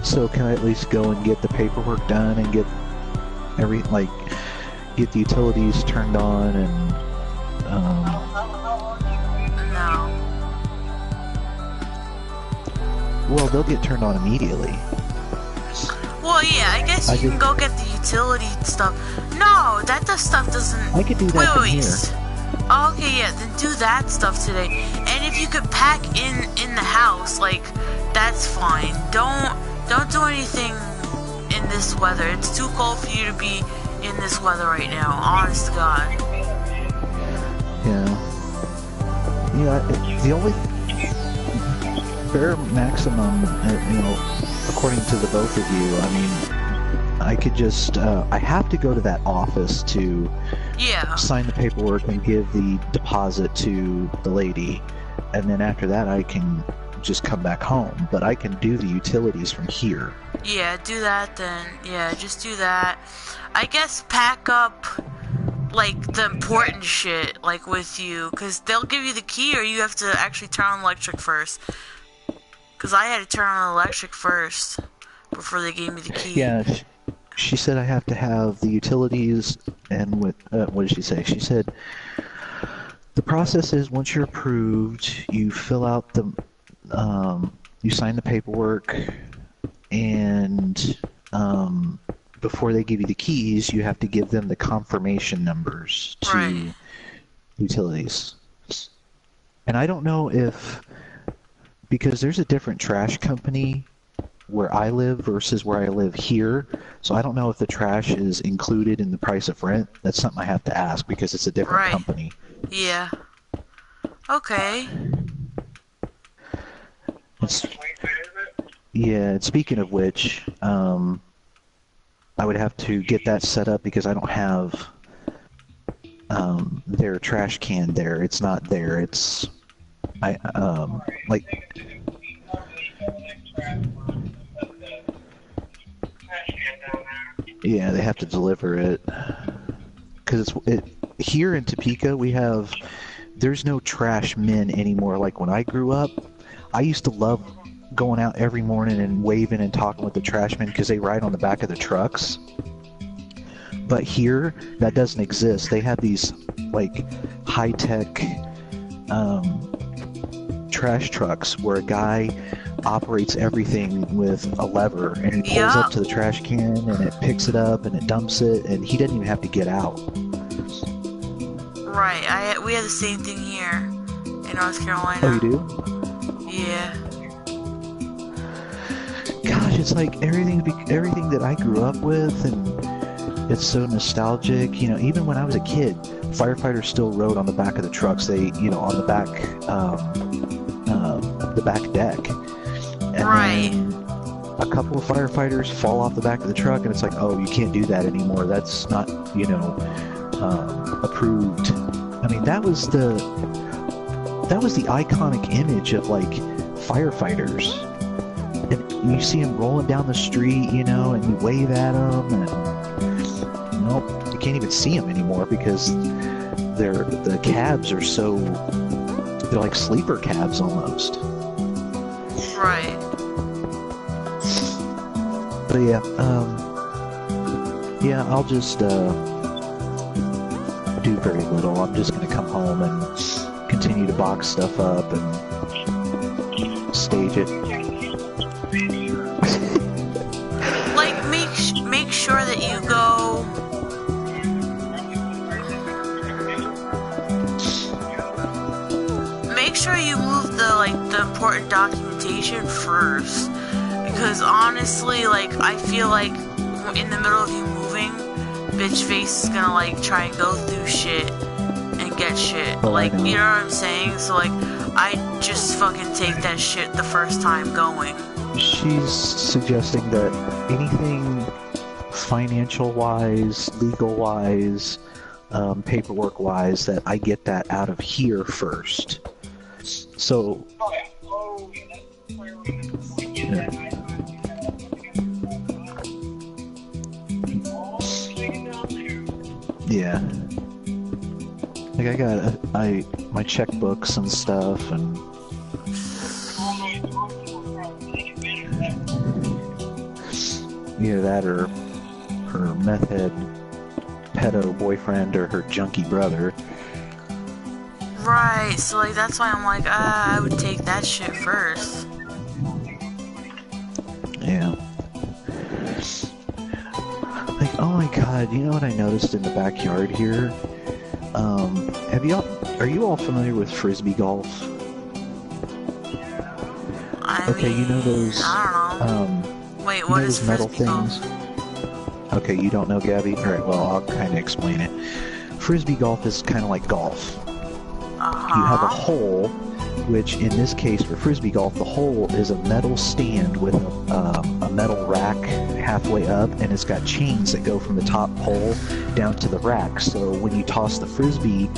So can I at least go and get the paperwork done and get get the utilities turned on and No. well, they'll get turned on immediately. Well, yeah, I guess you can go get the utility stuff. No, that stuff doesn't... I could do that from here. Okay, yeah, then do that stuff today. And if you could pack in the house, like, that's fine. Don't do anything in this weather. It's too cold for you to be in this weather right now, honest to God. Yeah, the only bare maximum, according to the both of you, I mean, I could just, I have to go to that office to sign the paperwork and give the deposit to the lady, and then after that I can just come back home, but I can do the utilities from here. Yeah, do that then. Yeah, just do that. I guess pack up, like, the important shit, like, with you, because they'll give you the key, or you have to actually turn on the electric first. Because I had to turn on the electric first before they gave me the key. Yeah, she said I have to have the utilities, and what did she say? She said the process is once you're approved, you fill out the, you sign the paperwork, and before they give you the keys, you have to give them the confirmation numbers to utilities. And I don't know if, because there's a different trash company where I live versus where I live here, so I don't know if the trash is included in the price of rent. That's something I have to ask because it's a different company. Yeah. Okay. Yeah, and speaking of which, I would have to get that set up because I don't have their trash can there. It's not there. It's yeah, they have to deliver it because here in Topeka there's no trash men anymore. Like when I grew up, I used to love going out every morning and waving and talking with the trashmen because they ride on the back of the trucks. But here, that doesn't exist. They have these like high-tech trash trucks where a guy operates everything with a lever, and he pulls up to the trash can and it picks it up and it dumps it, and he doesn't even have to get out. Right, we have the same thing here in North Carolina. Oh, you do? Yeah. Gosh, it's like everything that I grew up with, and it's so nostalgic. You know, even when I was a kid, firefighters still rode on the back of the trucks. They, on the back deck. And then a couple of firefighters fall off the back of the truck, and it's like, oh, you can't do that anymore. That's not, approved. I mean, that was the iconic image of like firefighters. And you see them rolling down the street, and you wave at them, and nope, you can't even see them anymore because the cabs are they're like sleeper cabs almost. Right. But yeah, yeah, I'll just do very little. I'm just gonna come home and continue to box stuff up and stage it. Like, make sure that you go. Make sure you move the important documentation first, because honestly, like, I feel like in the middle of you moving, bitch face is gonna like try and go through shit and get shit. Oh, like, I know. you know what I'm saying? So like, I just fucking take that shit the first time going. She's suggesting that anything financial-wise, legal-wise, paperwork-wise, that I get that out of here first. So, yeah. Yeah. Like I got my checkbooks and stuff, and either that or her meth head pedo boyfriend or her junkie brother. Right, so like that's why I'm like, I would take that shit first. Yeah. Like, oh my god, you know what I noticed in the backyard here? Are you all familiar with frisbee golf? Okay, you know those, I don't know. Wait, what is those metal frisbee golf? things? Okay, you don't know, Gabby? Alright, well, I'll kind of explain it. Frisbee golf is kind of like golf. You have a hole, which in this case for frisbee golf, the hole is a metal stand with a metal rack halfway up, and it's got chains that go from the top pole down to the rack. So when you toss the frisbee,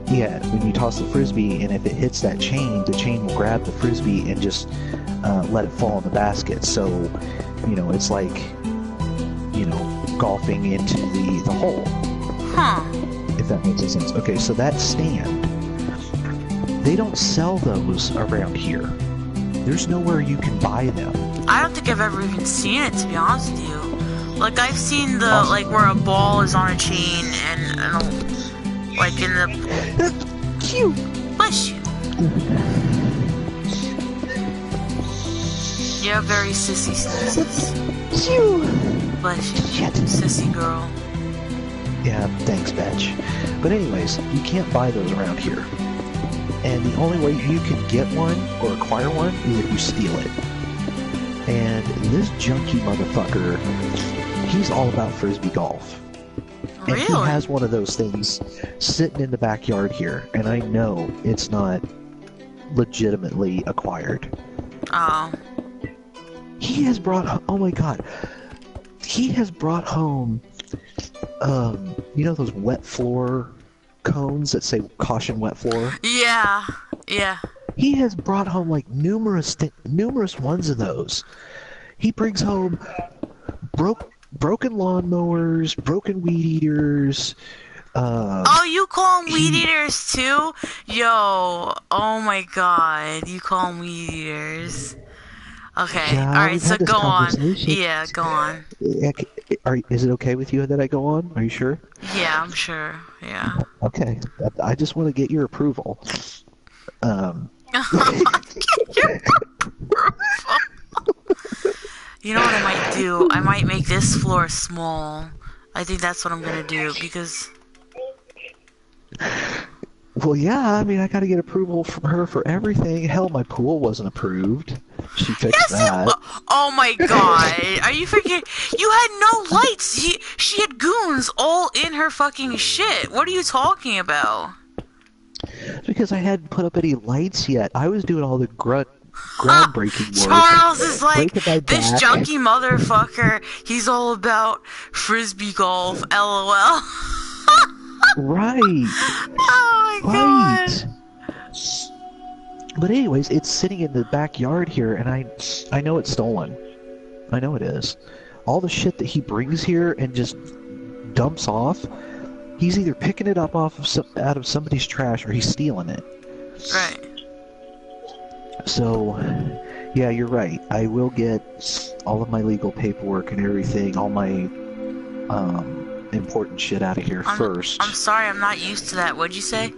and if it hits that chain, the chain will grab the frisbee and just let it fall in the basket. So, you know, it's like, you know, golfing into the hole. Huh. If that makes sense. Okay, so that stand, they don't sell those around here. There's nowhere you can buy them. I don't think I've ever even seen it, to be honest with you. Like, I've seen the, Awesome. like, where a ball is on a chain and like, in the... That's cute! Bless you. Yeah, very sissy sneezes. Cute! Bless you. Shit. Sissy girl. Yeah, thanks, Betch. But anyways, you can't buy those around here. And the only way you can get one or acquire one is if you steal it. And this junkie motherfucker, he's all about frisbee golf. And Really? he has one of those things sitting in the backyard here, and I know it's not legitimately acquired. Oh. He has brought, oh my god, he has brought home, you know those wet floor cones that say caution wet floor? Yeah. Yeah. He has brought home like numerous ones of those. He brings home broken lawnmowers, broken weed eaters. Oh, you call them weed eaters too? Yo, oh my god, you call them weed eaters. Okay, Yeah, alright, we've so had this go on. conversation. Yeah, go on. Is it okay with you that I go on? Are you sure? Yeah, I'm sure. Yeah. Okay, I just want to get your approval. You know what I might do? I might make this floor small. I think that's what I'm gonna do, because... Well, yeah, I mean, I gotta get approval from her for everything. Hell, my pool wasn't approved. She fixed that. Oh my god, are you freaking... You had no lights! She had goons all in her fucking shit. What are you talking about? Because I hadn't put up any lights yet. I was doing all the groundbreaking work. Charles is like, breaking my this back. junkie motherfucker, he's all about frisbee golf, lol. Right. Oh my god. Right. But anyways, it's sitting in the backyard here, and I know it's stolen. I know it is. All the shit that he brings here and just dumps off, he's either picking it up out of somebody's trash or he's stealing it. Right. So, yeah, you're right. I will get all of my legal paperwork and everything, all my important shit out of here first. I'm sorry, I'm not used to that. What'd you say?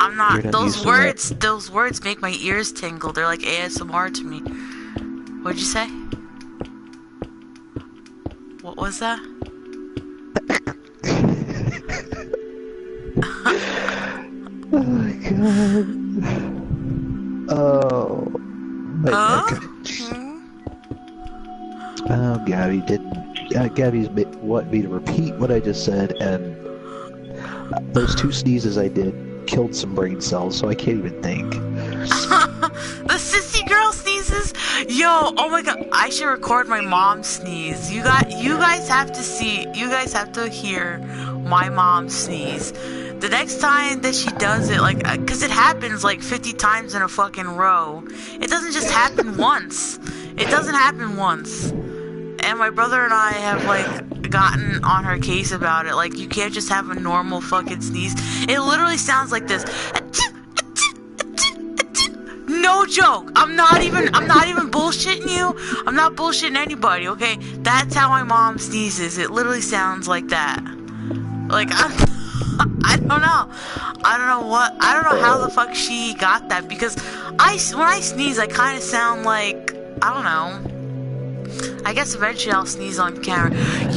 I'm not. Those words make my ears tingle. They're like ASMR to me. What'd you say? What was that? Oh my god. Oh. Oh, Gabby didn't. Gabby's want me to repeat what I just said, and those 2 sneezes I did killed some brain cells, so I can't even think. The sissy girl sneezes? Yo, oh my god, I should record my mom sneeze. You guys have to see, you guys have to hear my mom sneeze. The next time that she does it, like, cause it happens like 50 times in a fucking row. It doesn't just happen once. It doesn't happen once. And my brother and I have, like, gotten on her case about it. Like, you can't just have a normal fucking sneeze. It literally sounds like this. No joke. I'm not even bullshitting you. I'm not bullshitting anybody, okay? That's how my mom sneezes. It literally sounds like that. Like, I don't know. I don't know how the fuck she got that, because when I sneeze, I kind of sound like, I don't know. I guess eventually I'll sneeze on camera.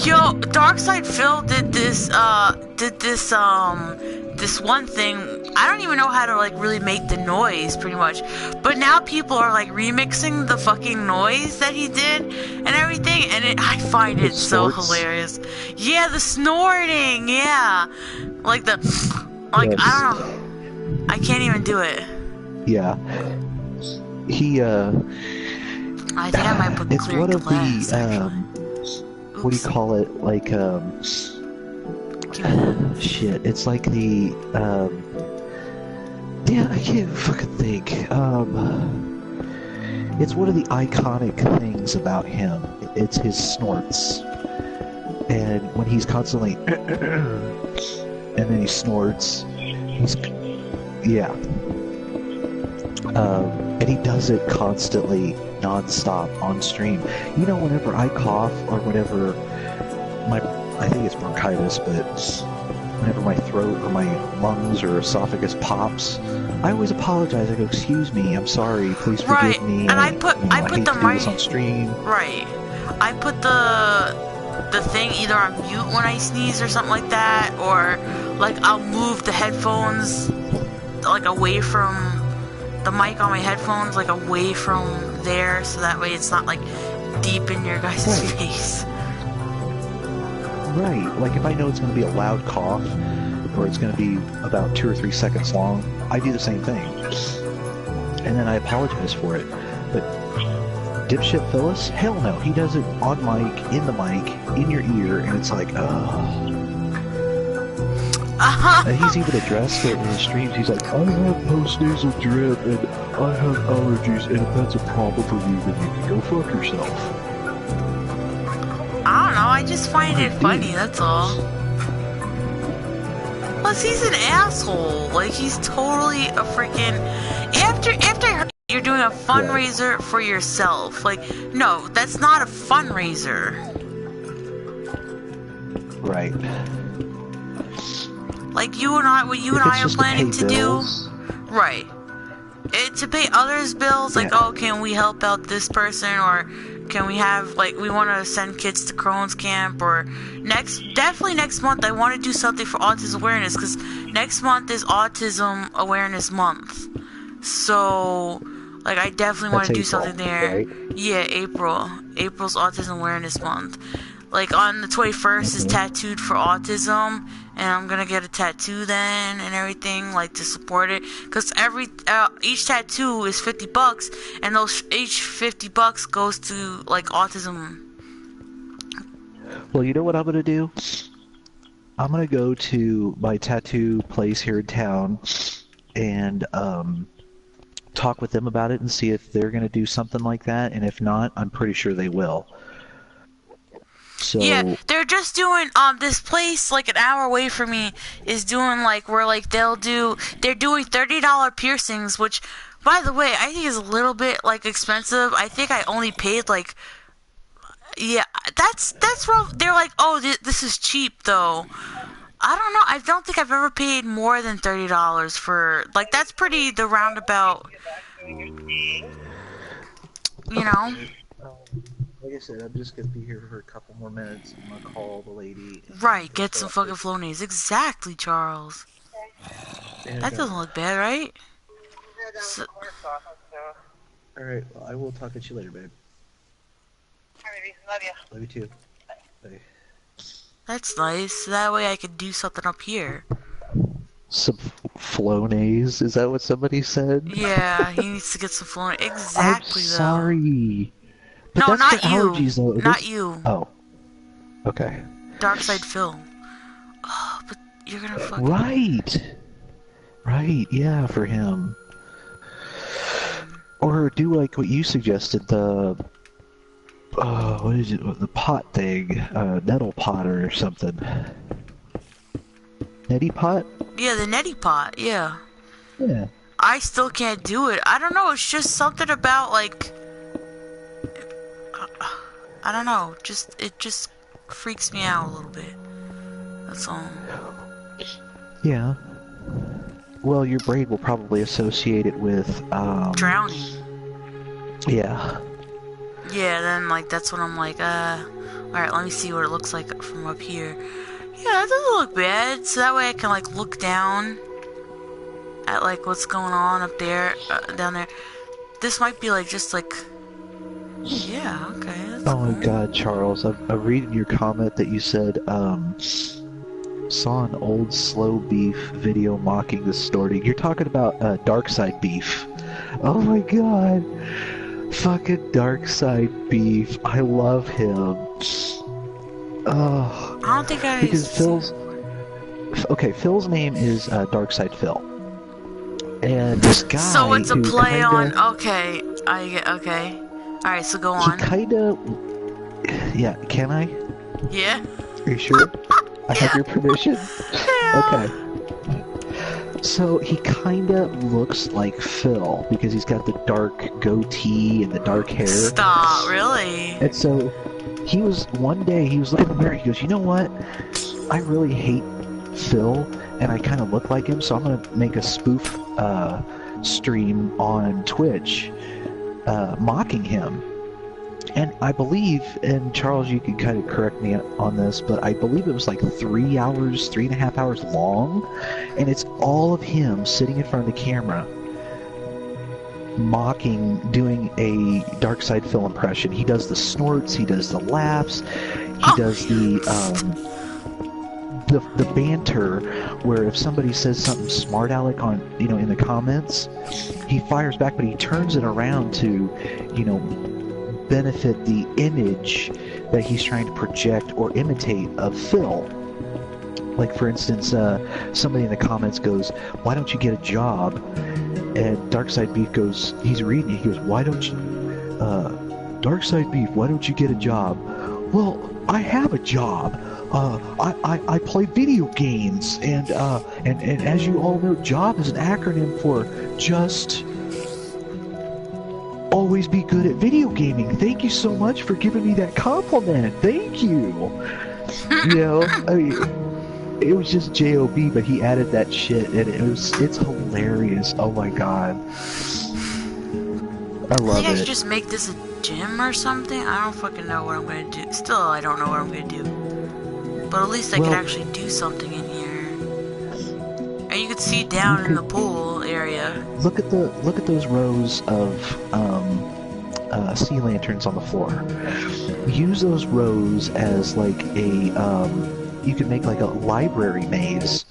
Yo, Darkside Phil did this one thing. I don't even know how to, like, really make the noise, pretty much. But now people are, like, remixing the fucking noise that he did and everything, and I find it so hilarious. Yeah, the snorting, yeah. Like the, like, yes. I don't know. I can't even do it. Yeah. I think I might put it's clear one of glass, the, what do you call it, like, shit, it's like the, yeah, I can't fucking think, it's one of the iconic things about him. It's his snorts. And when he's constantly, and then he snorts, yeah. And he does it constantly, non-stop, on stream. You know, whenever I cough, or whenever I think it's bronchitis, but whenever my throat or my lungs or esophagus pops, I always apologize. I go, excuse me, I'm sorry, please forgive me. And I put hate to do this on stream. Right. I put the thing either on mute when I sneeze or something like that, or, like, I'll move the headphones, like, away from the mic on my headphones, like, away from there, so that way it's not, like, deep in your guys' face. Right, like, if I know it's going to be a loud cough, or it's going to be about 2 or 3 seconds long, I do the same thing. And then I apologize for it. But dipshit Phyllis? Hell no, he does it on mic, in the mic, in your ear, and it's like, ugh. He's even addressed it in his streams. He's like, I have post-nasal drip, and I have allergies, and if that's a problem for you, then you can go fuck yourself. I don't know, I just find it funny, that's all. Plus, he's an asshole. Like, he's totally a freaking... After I heard you're doing a fundraiser for yourself, like, no, that's not a fundraiser. Right. Like, you and I, what you and I are planning to do, right? To pay others' bills, like, oh, can we help out this person, or can we have, like, we want to send kids to Crohn's camp, or definitely next month, I want to do something for autism awareness, because next month is Autism Awareness Month. So, like, I definitely want to do something there. Right? Yeah, April's Autism Awareness Month. Like, on the 21st is Tattooed for Autism, and I'm gonna get a tattoo then, and everything, like, to support it, because each tattoo is $50, and each $50 goes to, like, autism. Well, you know what I'm gonna do? I'm gonna go to my tattoo place here in town, and, talk with them about it and see if they're gonna do something like that, and if not, I'm pretty sure they will. Yeah, So they're just doing this place like an hour away from me is doing like where like they're doing $30 piercings, which by the way I think is a little bit like expensive. I think I only paid like yeah, that's rough. They're like, oh, this is cheap though. I don't know. I don't think I've ever paid more than $30 for like that's pretty the roundabout. Get back doing your skiing. You know. like I said, I'm just gonna be here for a couple more minutes. I'm gonna call the lady. Right, get some fucking flonase. Exactly, Charles. And, That doesn't look bad, right? Yeah, down So, the course office, so. Alright, well, I will talk at you later, babe. Hi, baby. Love you. Love you too. Bye. that's nice. That way I could do something up here. Some flonase? Is that what somebody said? Yeah, he needs to get some flonase. I'm Exactly, though. sorry. But No, that's not for you. allergies, though. Not you. Oh. Okay. Dark Side Phil. Oh, but you're gonna fucking... Right. Right, yeah, for him. Or do like what you suggested, the... what is it? The pot thing. Nettle pot or something. Neti pot? Yeah, the neti pot, yeah. Yeah. I still can't do it. I don't know, it's just something about, like... I don't know, it just freaks me out a little bit. That's all. Yeah. Well, your brain will probably associate it with, Drowning. Yeah. Yeah, then, like, that's when I'm like, alright, let me see what it looks like from up here. Yeah, that doesn't look bad, so that way I can, like, look down at, like, what's going on up there, down there. This might be, like, just, like, yeah, okay, that's Oh my cool. god, Charles, I'm reading your comment that you said, saw an old slow beef video mocking the snorting. You're talking about, Dark Side Beef. Oh my god. Fucking Dark Side Beef. I love him. Oh. I don't think I... Because Phil's name is, Dark Side Phil. And this guy So it's a who play kinda, on... Okay, I get... Okay. Alright, so go on. He kinda... Yeah, can I? Yeah? Are you sure? I have Yeah. your permission? Yeah. Okay. So he kinda looks like Phil because he's got the dark goatee and the dark hair. Stop, really? And so one day he was looking in the mirror, he goes, you know what? I really hate Phil and I kinda look like him, so I'm gonna make a spoof stream on Twitch mocking him. And I believe, and Charles, you can kind of correct me on this, but I believe it was like 3.5 hours long, and it's all of him sitting in front of the camera, mocking, doing a Dark Side Phil impression. He does the snorts, he does the laughs, he does the banter, where if somebody says something smart aleck on, in the comments, he fires back, but he turns it around to, benefit the image that he's trying to project or imitate of Phil. Like, for instance, somebody in the comments goes, why don't you get a job? And Darkside Beef goes, he's reading it, he goes, why don't you, Darkside Beef, why don't you get a job? Well, I have a job. I play video games, and as you all know, job is an acronym for just always be good at video gaming. Thank you so much for giving me that compliment. Thank you. I mean, it was just J.O.B., but he added that shit, and it's hilarious. Oh my god. I love think I it. should just make this a gym or something. I don't fucking know what I'm gonna do. Still, I don't know what I'm gonna do. But at least I can actually do something in here. And you can see down in the pool area. Look at those rows of sea lanterns on the floor. Use those rows as like a you could make like a library maze,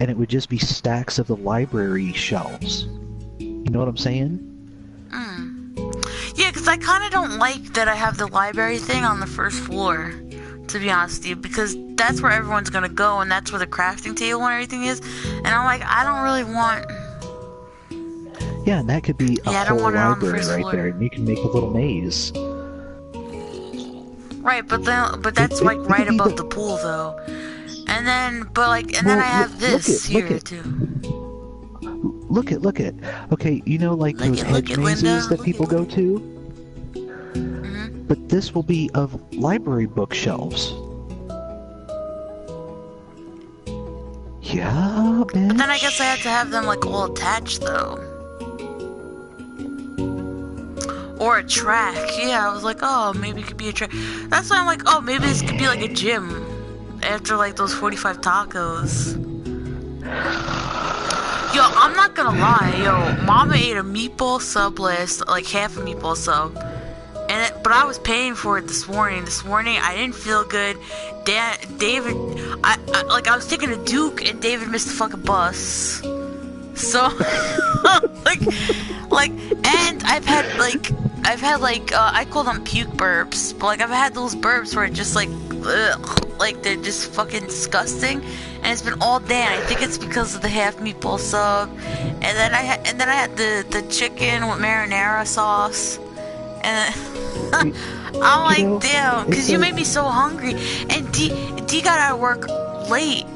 and it would just be stacks of the library shelves. You know what I'm saying? Yeah, because I kind of don't like that I have the library thing on the first floor, to be honest with you, because that's where everyone's gonna go, and that's where the crafting table and everything is. And I'm like, I don't really want... Yeah, and that could be a Yeah, I don't whole want it on the library first right floor. there, and you can make a little maze. Right, but that's like right above the pool though. And then, then I have this here too. Look it. Okay, you know, like those hedge mazes that people go to? Mm-hmm. But this will be of library bookshelves. Yeah, bitch. But then I guess I have to have them like all attached though. Or a track. Yeah, I was like, oh, maybe it could be a track. That's why I'm like, oh, maybe this could be like a gym. After like those 45 tacos. Yo, I'm not gonna lie, yo, Mama ate a meatball sub like half a meatball sub, but I was paying for it this morning. This morning I didn't feel good. David, I was taking a Duke and David missed the fucking bus. So, and I've had I call them puke burps, but like I've had those burps where it just like, ugh, like they're just fucking disgusting. And it's been all day, and I think it's because of the half meatball sub. And then I had the chicken with marinara sauce. And I'm like, damn, because you made me so hungry. And D got out of work late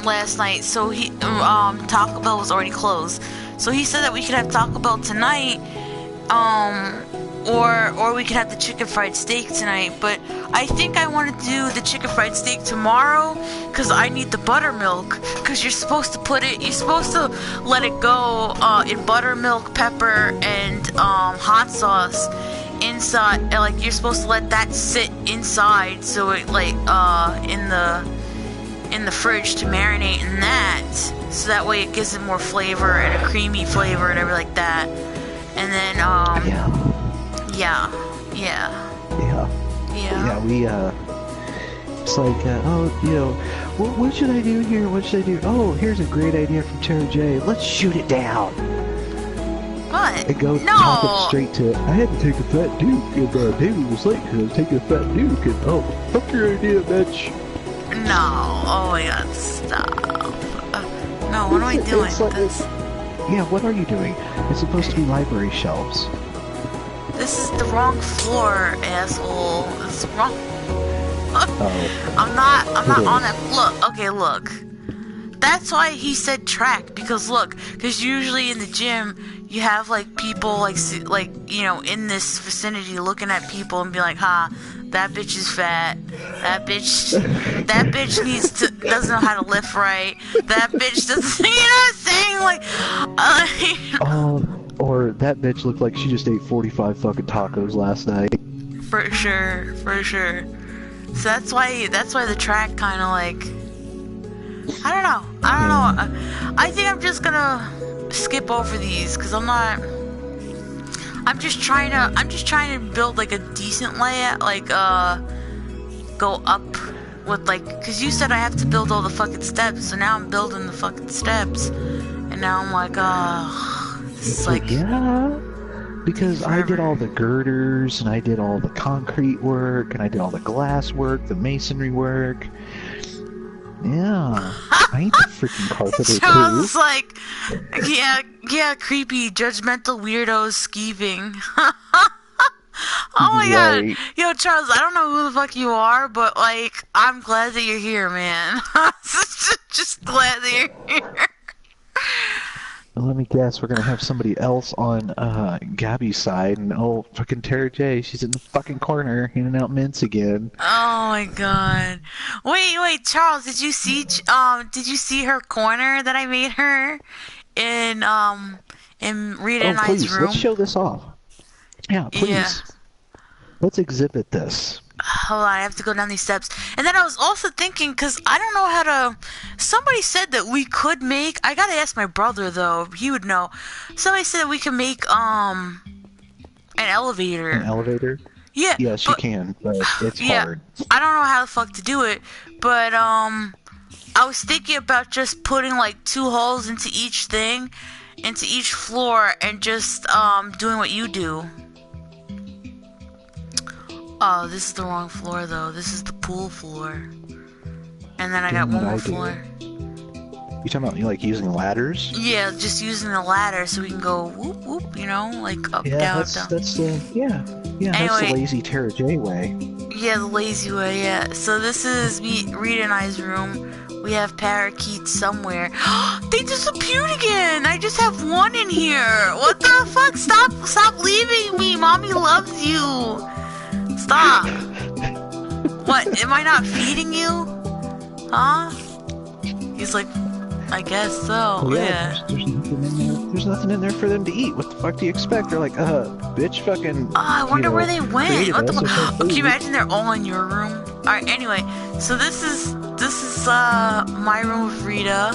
last night, so he Taco Bell was already closed. So he said that we could have Taco Bell tonight, or we could have the chicken fried steak tonight. But I think I want to do the chicken fried steak tomorrow, because I need the buttermilk, because you're supposed to let it go in buttermilk, pepper, and hot sauce inside, and like you're supposed to let that sit inside, so it like in the fridge to marinate in that, so that way it gives it more flavor and a creamy flavor and everything like that. And then we it's like oh, you know, what should I do here? What should I do? Oh, here's a great idea from Tara J. Let's shoot it down. What? And go talk it straight to it. I had to take a fat Duke, and David was late because I was taking a fat Duke, and oh, fuck your idea, bitch. No, oh my god, stop. No, what am I doing? Yeah, what are you doing? It's supposed to be library shelves. This is the wrong floor, asshole. It's wrong. I'm not on it. Look. That's why he said track, because usually in the gym you have like people like you know, in this vicinity looking at people and be like, ha, that bitch is fat. That bitch doesn't know how to lift right. That bitch doesn't, you know what I'm saying? Like, or that bitch looked like she just ate 45 fucking tacos last night. For sure. So that's why the track kind of like, I don't know. I think I'm just gonna skip over these, because I'm just trying to build like a decent layout, like go up with like, because you said I have to build all the fucking steps, so now I'm building the fucking steps, and now I'm like, this is like, yeah, because I did all the girders, and I did all the concrete work, and I did all the glass work, the masonry work. Yeah, I ain't the freaking carpenter too. Sounds like, yeah, creepy, judgmental weirdos skeeving. Oh my god. Yo, Charles, I don't know who the fuck you are, but like, I'm glad that you're here, man. Just glad that you're here. Well, let me guess, we're gonna have somebody else on Gabby's side, and oh, fucking Tara J, she's in the fucking corner handing out mints again. Oh my god. Wait, Charles, did you see her corner that I made her in Rita and I's room? Let's show this off. Yeah, please. Yeah. Let's exhibit this. Hold on, I have to go down these steps. And then I was also thinking, because I don't know how to... Somebody said that we could make... I gotta ask my brother, though. He would know. Somebody said that we can make, an elevator. An elevator? Yeah. Yes, you can, but it's hard. I don't know how the fuck to do it, but, I was thinking about just putting, like, 2 holes into each thing, into each floor, and just, doing what you do. Oh, this is the wrong floor, though. This is the pool floor. And then I got one more floor. You talking about like using ladders? Yeah, just using the ladder so we can go whoop whoop, you know, like up, Yeah, down, that's down. that's the yeah, that's the Anyway, lazy Tara J way. yeah, the lazy way, yeah. So this is me, Rita and I's room. We have parakeets somewhere. They disappeared again! I just have one in here! What the fuck? Stop leaving me! Mommy loves you! Stop! What? Am I not feeding you? Huh? He's like, I guess so, Well, yeah. there's nothing in there. There's nothing in there for them to eat. What the fuck do you expect? They're like, bitch, fucking. Oh, I wonder where they went. created What the us, fuck? there's no Can you food. imagine they're all in your room? Alright, anyway, so this is my room with Rita.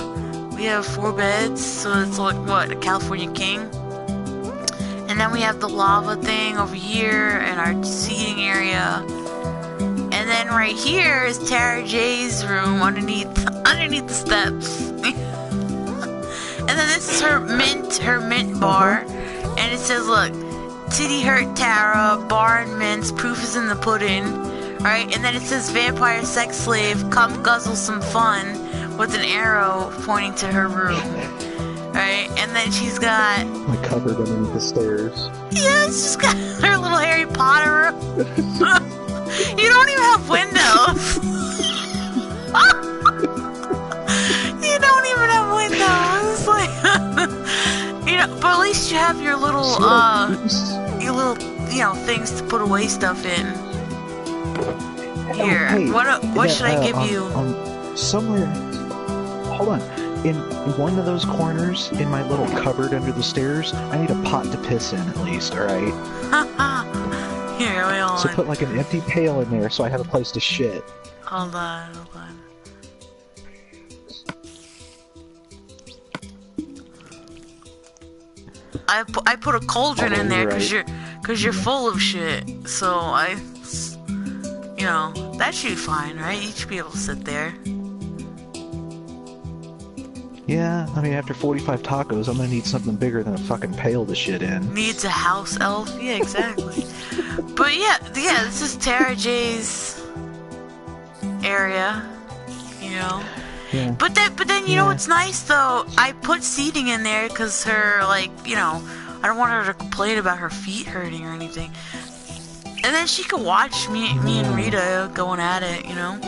We have 4 beds, so it's like what, a California king. And then we have the lava thing over here and our seating area. And then right here is Tara J's room underneath the steps. And then this is her mint bar. And it says, look, titty hurt Tara, bar and mints, proof is in the pudding. Alright, and then it says vampire sex slave, come guzzle some fun, with an arrow pointing to her room. Alright, and then she's got... My cupboard underneath the stairs. Yeah, she's got her little Harry Potter room. You don't even have windows. You don't even have windows. It's like... you know, but at least you have your little, things to put away stuff in. Here, hey, what should I give you? Somewhere, hold on. In one of those corners, in my little cupboard under the stairs, I need a pot to piss in at least, alright? Here, wait, hold So on. put like an empty pail in there so I have a place to shit. Hold on. I put a cauldron in there because you're full of shit. So that should be fine, right? You should be able to sit there. Yeah, I mean, after 45 tacos, I'm gonna need something bigger than a fucking pail to shit in. Needs a house elf? Yeah, exactly. But yeah, this is Tara J's area, you know. Yeah. But then you know what's nice though? I put seating in there because her, like, you know, I don't want her to complain about her feet hurting or anything. And then she could watch me and Rita going at it, you know,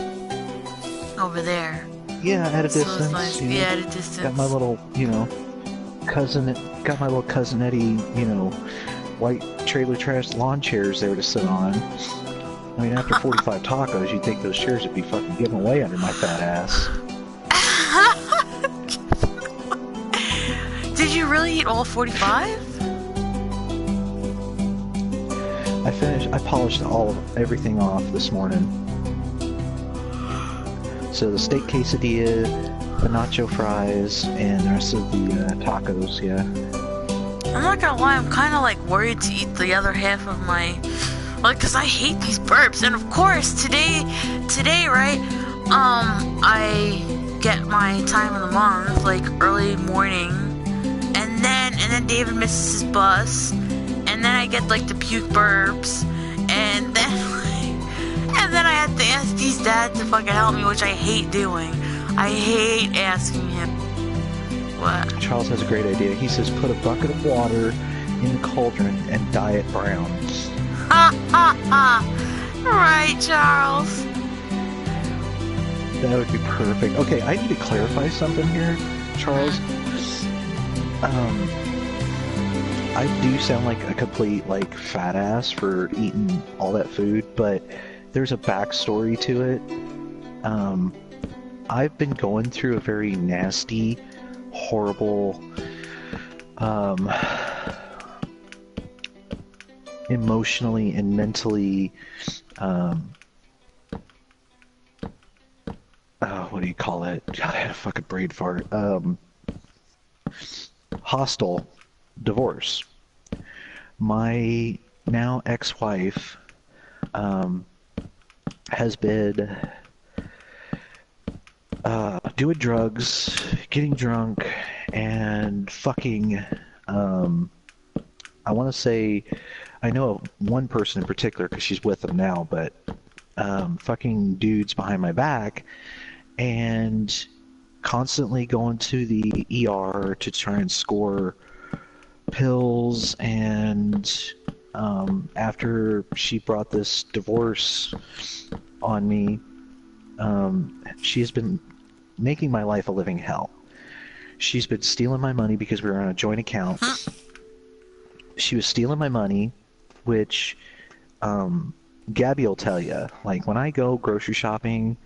over there. Yeah, at a So distance. it's nice. You know, Yeah, at a distance. Got my little, cousin Eddie, white trailer trash lawn chairs there to sit on. I mean, after 45 tacos, you'd think those chairs would be fucking given away under my fat ass. Did you really eat all 45? I polished everything off this morning. So the steak quesadilla, the nacho fries, and the rest of the tacos, yeah. I'm not gonna lie, I'm kind of like worried to eat the other half of my, like, cause I hate these burps. And of course, today, right? I get my time of the month, like early morning, and then David misses his bus, and then I get like the puke burps, and then I have to ask Dee's dad to fucking help me, which I hate doing. I hate asking him. What? Charles has a great idea. He says put a bucket of water in the cauldron and dye it brown. Ha ha ha! Right, Charles. That would be perfect. Okay, I need to clarify something here, Charles. I do sound like a complete, like, fat ass for eating all that food, but there's a backstory to it. I've been going through a very nasty, horrible, emotionally and mentally, what do you call it? God, I had a fucking brain fart. Hostile divorce. My now ex-wife has been doing drugs, getting drunk, and fucking, I want to say, I know one person in particular because she's with him now, but fucking dudes behind my back and constantly going to the ER to try and score pills, and after she brought this divorce on me, she has been making my life a living hell. She's been stealing my money because we were on a joint account. She was stealing my money, which Gabby will tell you. Like, when I go grocery shopping,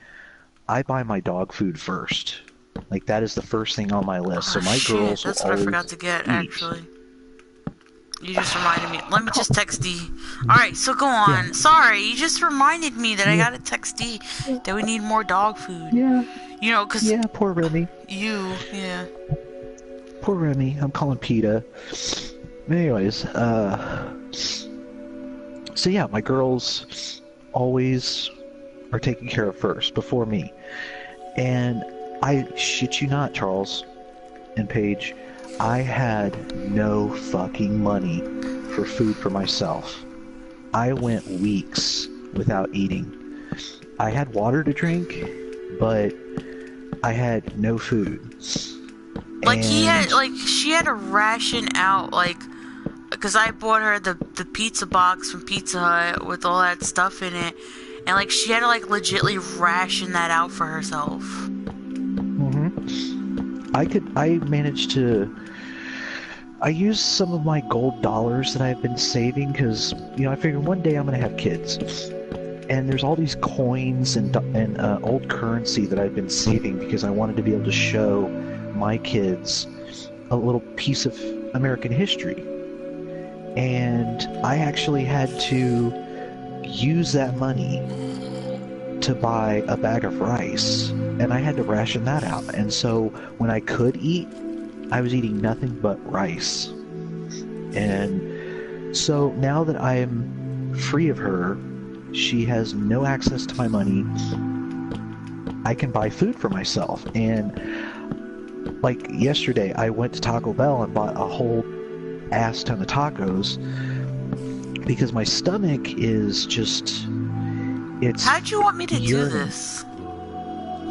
I buy my dog food first. Like, that is the first thing on my list. So my girls will that's what I forgot to get, actually. You just reminded me. Let me just text D. Alright, so go on. Yeah. Sorry, you just reminded me that I gotta text D that we need more dog food. Yeah. You know, cause... Yeah, poor Remy. Yeah. Poor Remy. I'm calling PETA. Anyways, so yeah, my girls always are taken care of first, before me. And I shit you not, Charles and Paige, I had no fucking money for food for myself. I went weeks without eating. I had water to drink, but I had no food. Like, she had to ration out, like, because I bought her the pizza box from Pizza Hut with all that stuff in it, and, like, she had to, like, legitly ration that out for herself. I used some of my gold dollars that I've been saving, because, you know, I figured one day I'm going to have kids. And there's all these coins and old currency that I've been saving because I wanted to be able to show my kids a little piece of American history. And I actually had to use that money to buy a bag of rice, and I had to ration that out. And so when I could eat, I was eating nothing but rice. And so now that I am free of her, she has no access to my money. I can buy food for myself. And like yesterday, I went to Taco Bell and bought a whole ass ton of tacos because my stomach is just... How'd you want me to do this?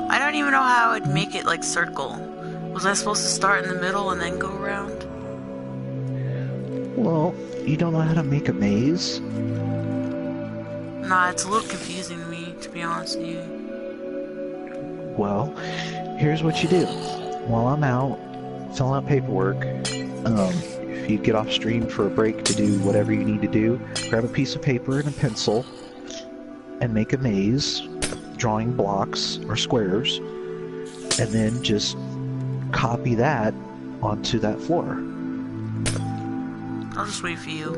I don't even know how I'd make it, like, circle. Was I supposed to start in the middle and then go around? Well, you don't know how to make a maze? Nah, it's a little confusing to me, to be honest with you. Well, here's what you do. While I'm out filling out paperwork, if you get off stream for a break to do whatever you need to do, grab a piece of paper and a pencil and make a maze, drawing blocks or squares, and then just copy that onto that floor. I'll just wait for you.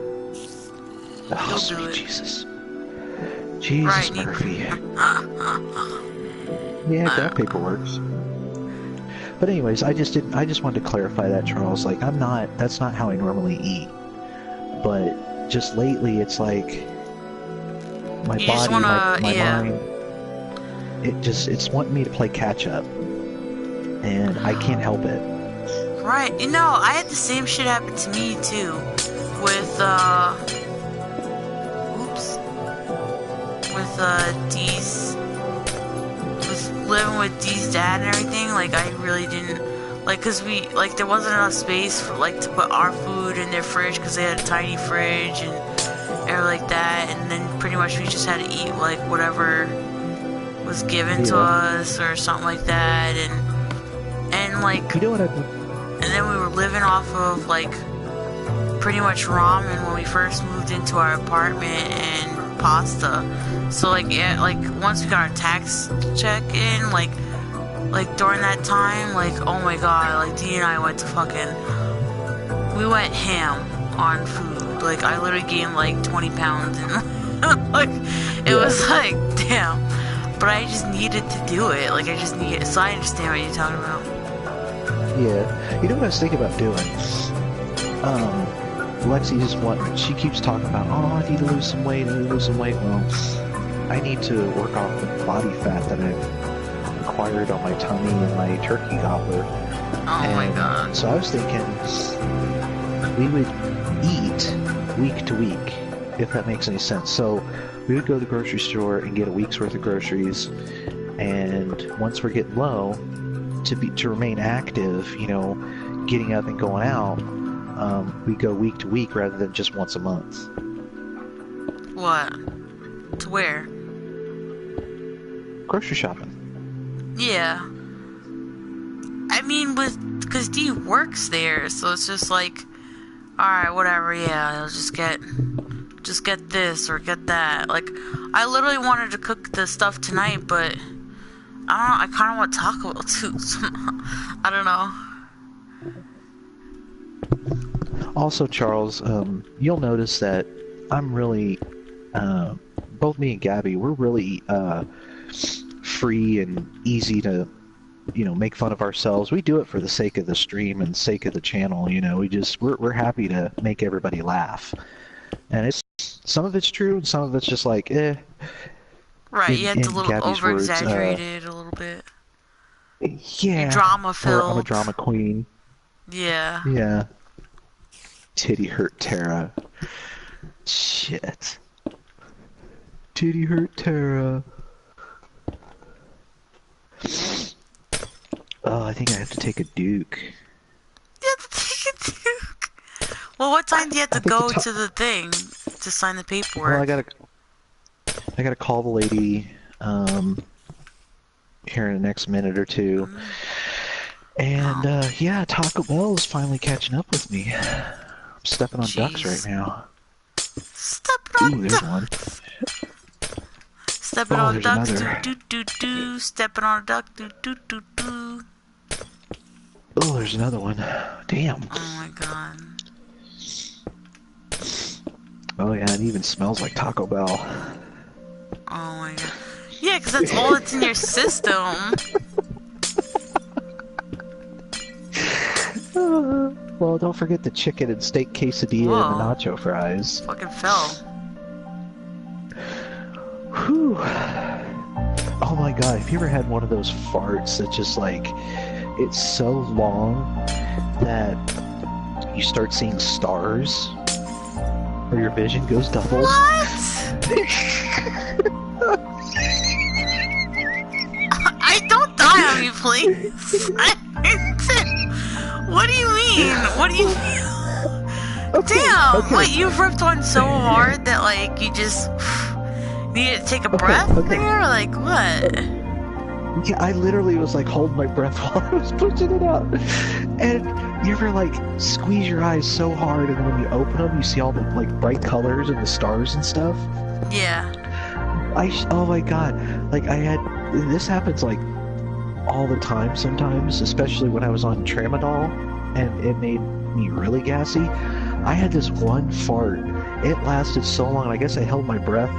Oh, sweet Jesus. Jesus, right, Murphy. Yeah, that paper works. But anyways, I just wanted to clarify that, Charles. Like, that's not how I normally eat. But just lately, it's like my body, my mind, it's wanting me to play catch up. And I can't help it. Right. You know, I had the same shit happen to me, too. With Dee's... With living with Dee's dad and everything, like, I really didn't... Like, cause there wasn't enough space for, like, to put our food in their fridge, cause they had a tiny fridge and everything like that, and then pretty much we just had to eat, like, whatever was given to us, or something like that, and like... You know what And then we were living off of, like, pretty much ramen when we first moved into our apartment, and pasta. So, like, yeah, like, once we got our tax check in, like during that time, like, oh my god, like, Dee and I went to we went ham on food. Like, I literally gained, like, 20 pounds, and, like, it was like, damn. But I just needed to do it. Like, so I understand what you're talking about. Yeah. You know what I was thinking about doing? Lexi's she keeps talking about, oh, I need to lose some weight, Well, I need to work off the body fat that I've acquired on my tummy and my turkey gobbler. Oh my god. So I was thinking we would eat week to week, if that makes any sense. So we would go to the grocery store and get a week's worth of groceries, and once we're getting low, to remain active, you know, getting up and going out, we go week to week rather than just once a month. What? To where? Grocery shopping. Yeah. I mean, because D works there, so it's just like, alright, whatever, yeah, I'll just get this or get that. Like, I literally wanted to cook the stuff tonight, but I kind of want Taco Bell too, so I don't know. Also, Charles, you'll notice that I'm really, both me and Gabby, we're really free and easy to, you know, make fun of ourselves. We do it for the sake of the stream and sake of the channel, you know. We're happy to make everybody laugh. And it's, some of it's true and some of it's just like, eh. Right, you had to a little Gabby's over-exaggerated a little bit. Yeah. You're drama-filled. I'm a drama queen. Yeah. Yeah. Titty hurt Tara. Shit. Titty hurt Tara. Oh, I think I have to take a Duke. You have to take a Duke? Well, what time do you have to go to the thing to sign the paperwork? Well, I gotta call the lady here in the next minute or two. And yeah, Taco Bell is finally catching up with me. I'm stepping on ducks right now. Stepping on ducks. One. Stepping on ducks, do. Stepping on a duck, do. Oh, there's another one. Damn. Oh my god. Oh yeah, it even smells like Taco Bell. Oh my god. Yeah, because that's all that's in your system. Well, don't forget the chicken and steak quesadilla and the nacho fries. Fucking fell. Whew. Oh my god, have you ever had one of those farts that just like, it's so long that you start seeing stars? Or your vision goes double? What? I don't die on me, please. What do you mean? What do you mean? Okay, Damn! okay. What, you've ripped one so hard that, like, you just needed to take a breath there? Like, what? Yeah, I literally was like holding my breath while I was pushing it out. And you ever like squeeze your eyes so hard and when you open them you see all the like bright colors and the stars and stuff? Yeah. Oh my god. Like this happens like all the time sometimes, especially when I was on Tramadol and it made me really gassy. I had this one fart. It lasted so long. I guess I held my breath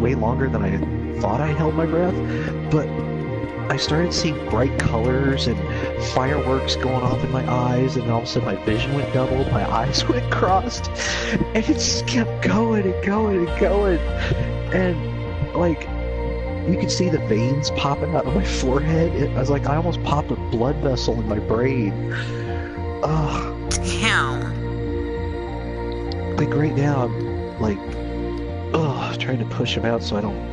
way longer than I thought I held my breath, but I started seeing bright colors and fireworks going off in my eyes, and all of a sudden my vision went doubled, my eyes went crossed, and it just kept going and going and going, and like you could see the veins popping out of my forehead. I was like, I almost popped a blood vessel in my brain. Ugh. Damn. Like right now I'm like, trying to push him out so I don't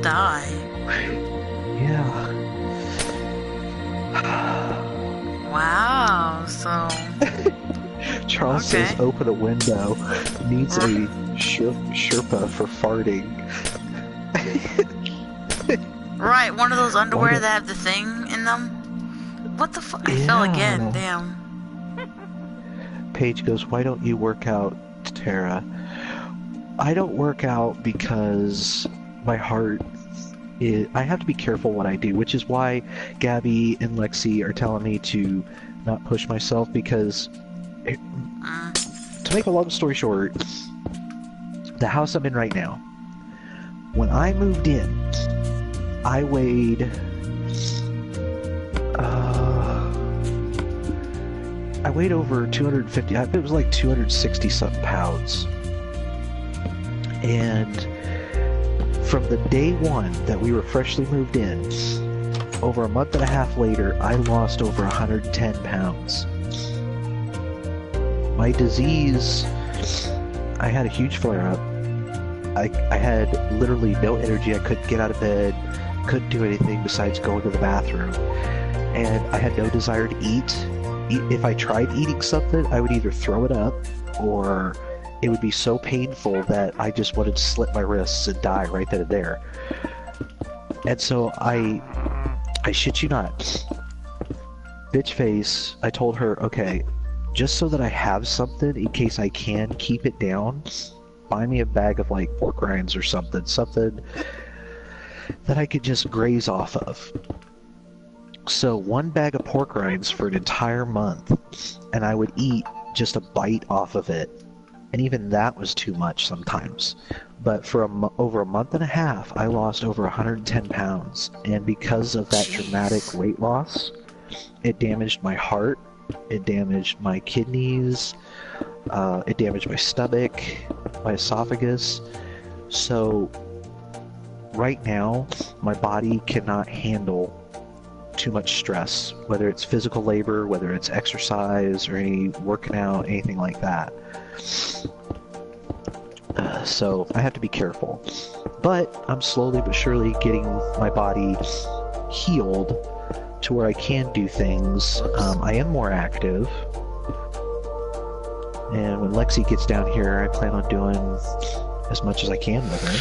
Die. Yeah. Wow, so... Charles says open a window. Needs a Sherpa for farting. Right, one of those underwear that have the thing in them? What the fuck? I fell again, damn. Paige goes, why don't you work out, Tara? I don't work out because my heart is... I have to be careful what I do, which is why Gabby and Lexi are telling me to not push myself, because... to make a long story short, the house I'm in right now, when I moved in, I weighed... I weighed over 250, it was like 260 something pounds. And from the day one that we were freshly moved in, over a month and a half later, I lost over 110 pounds. My disease, I had a huge flare-up. I had literally no energy. I couldn't get out of bed, couldn't do anything besides going to the bathroom. And I had no desire to eat. If I tried eating something, I would either throw it up, or it would be so painful that I just wanted to slit my wrists and die right then and there. And so I shit you not, bitch face, I told her, okay, just so that I have something in case I can keep it down, buy me a bag of like pork rinds or something that I could just graze off of. So one bag of pork rinds for an entire month, and I would eat just a bite off of it. And even that was too much sometimes. But for over a month and a half, I lost over 110 pounds. And because of that dramatic weight loss, it damaged my heart, it damaged my kidneys, it damaged my stomach, my esophagus. So right now, my body cannot handle too much stress, whether it's physical labor, whether it's exercise, or any working out, anything like that. So I have to be careful. But I'm slowly but surely getting my body healed to where I can do things. I am more active. And when Lexi gets down here, I plan on doing as much as I can with her.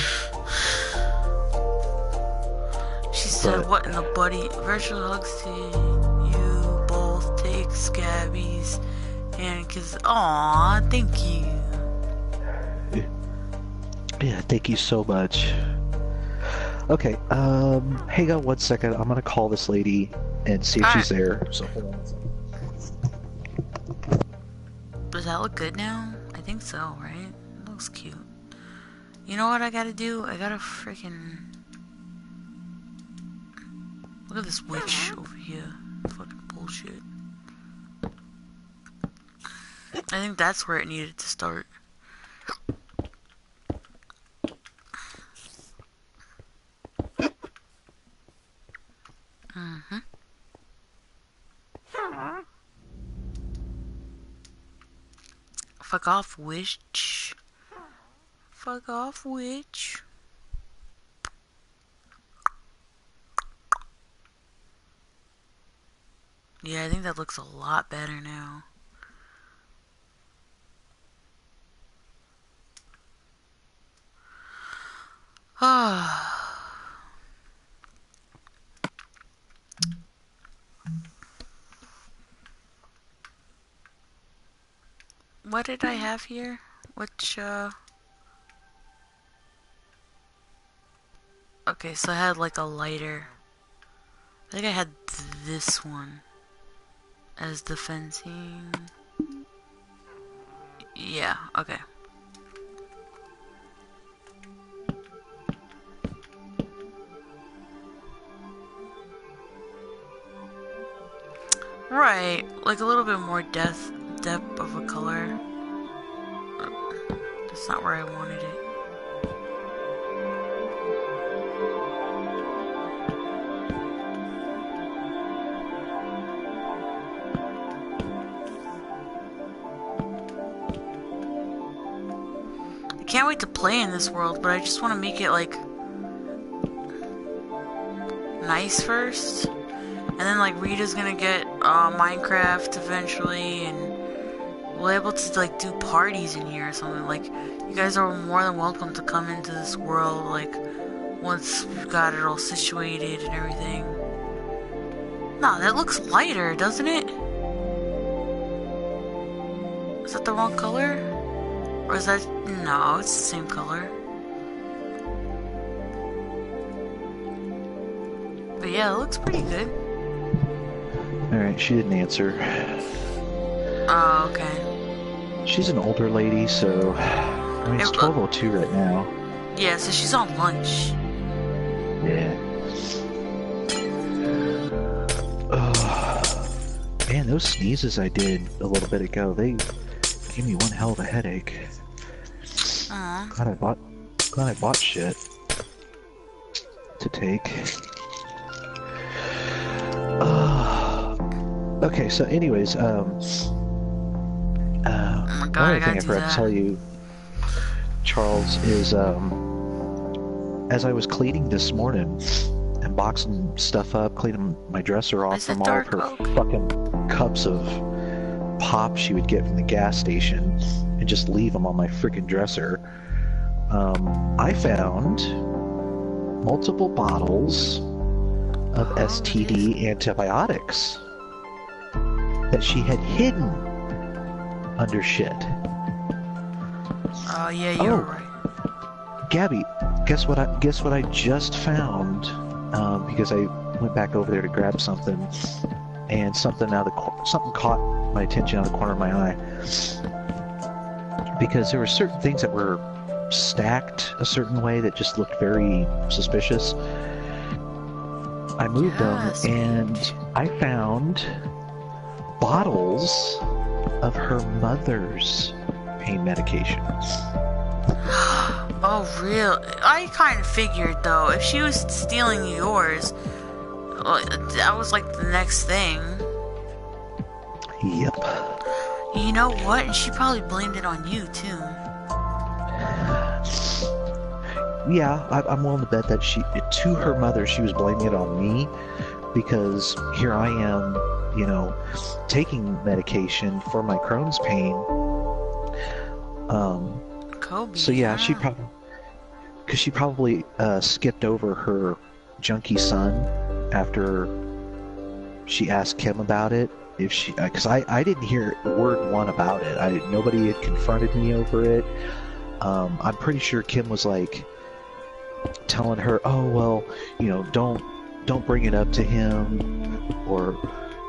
She said, what in the buddy? Virtual hugs to you both. Take Scabby's and kiss. Aw, thank you. Yeah, thank you so much. Okay, hang on 1 second. I'm gonna call this lady and see if she's there. So hold on 1 second. Does that look good now? I think so, right? It looks cute. You know what I gotta do? I gotta freaking... Look at this witch over here. Fucking bullshit. I think that's where it needed to start. Fuck off, witch. Fuck off, witch. Yeah, I think that looks a lot better now. What did I have here? Which, okay, so I had like a lighter. I think I had this one as the fencing. Yeah, okay. Right, like a little bit more depth of a color. That's not where I wanted it. I can't wait to play in this world, but I just want to make it like nice first. And then like Rita's gonna get Minecraft eventually, and we'll be able to like do parties in here or something. Like, you guys are more than welcome to come into this world, like, once we've got it all situated and everything. No, that looks lighter, doesn't it? Is that the wrong color? Or is that... No, it's the same color. But yeah, it looks pretty good. Alright, she didn't answer. Oh, okay. She's an older lady, so... I mean, it's 12:02 right now. Yeah, so she's on lunch. Yeah. Man, those sneezes I did a little bit ago, they gave me one hell of a headache. Glad I bought shit to take. Okay, so anyways, oh my God, another thing I forgot to tell you, Charles, is as I was cleaning this morning and boxing stuff up, cleaning my dresser off Is it from all of her dark oak? fucking cups of pop she would get from the gas station and just leave them on my freaking dresser. I found multiple bottles of STD antibiotics that she had hidden under shit. Oh yeah, you're right. Gabby, guess what I just found? Because I went back over there to grab something, and something caught my attention out of the corner of my eye. Because there were certain things that were stacked a certain way that just looked very suspicious. I moved them, and I found bottles of her mother's pain medication. Oh, real? I kind of figured, though, if she was stealing yours, well, that was like the next thing. Yep. You know what? And she probably blamed it on you, too. Yeah, I'm willing to bet that to her mother, she was blaming it on me, because here I am, taking medication for my Crohn's pain. Kobe. So yeah, huh? she probably skipped over her junkie son after she asked Kim about it. Because I didn't hear word one about it. Nobody had confronted me over it. I'm pretty sure Kim was like telling her, "Oh well, don't bring it up to him, or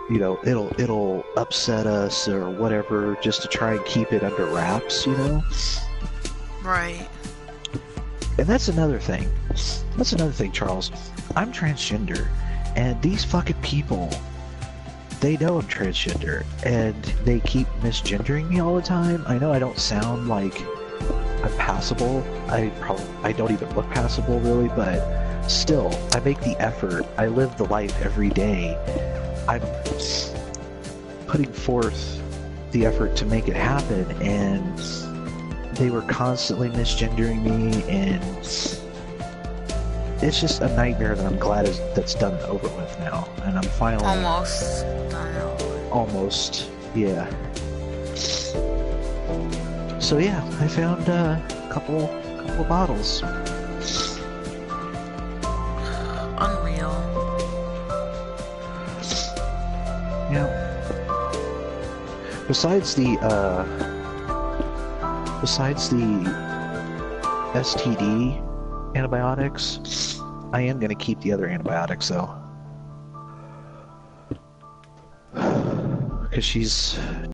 it'll upset us or whatever, just to try and keep it under wraps, Right. And that's another thing. Charles. I'm transgender, and these fucking people, they know I'm transgender, and they keep misgendering me all the time. I know I don't sound like I'm passable. I don't even look passable, really, but still, I make the effort. I live the life every day. I'm putting forth the effort to make it happen, and they were constantly misgendering me, and it's just a nightmare that I'm glad that's done and over with now, and I'm finally Almost done it. almost, yeah. So yeah, I found a couple bottles. Unreal. Yeah. Besides the STD antibiotics, I am gonna keep the other antibiotics though, because she's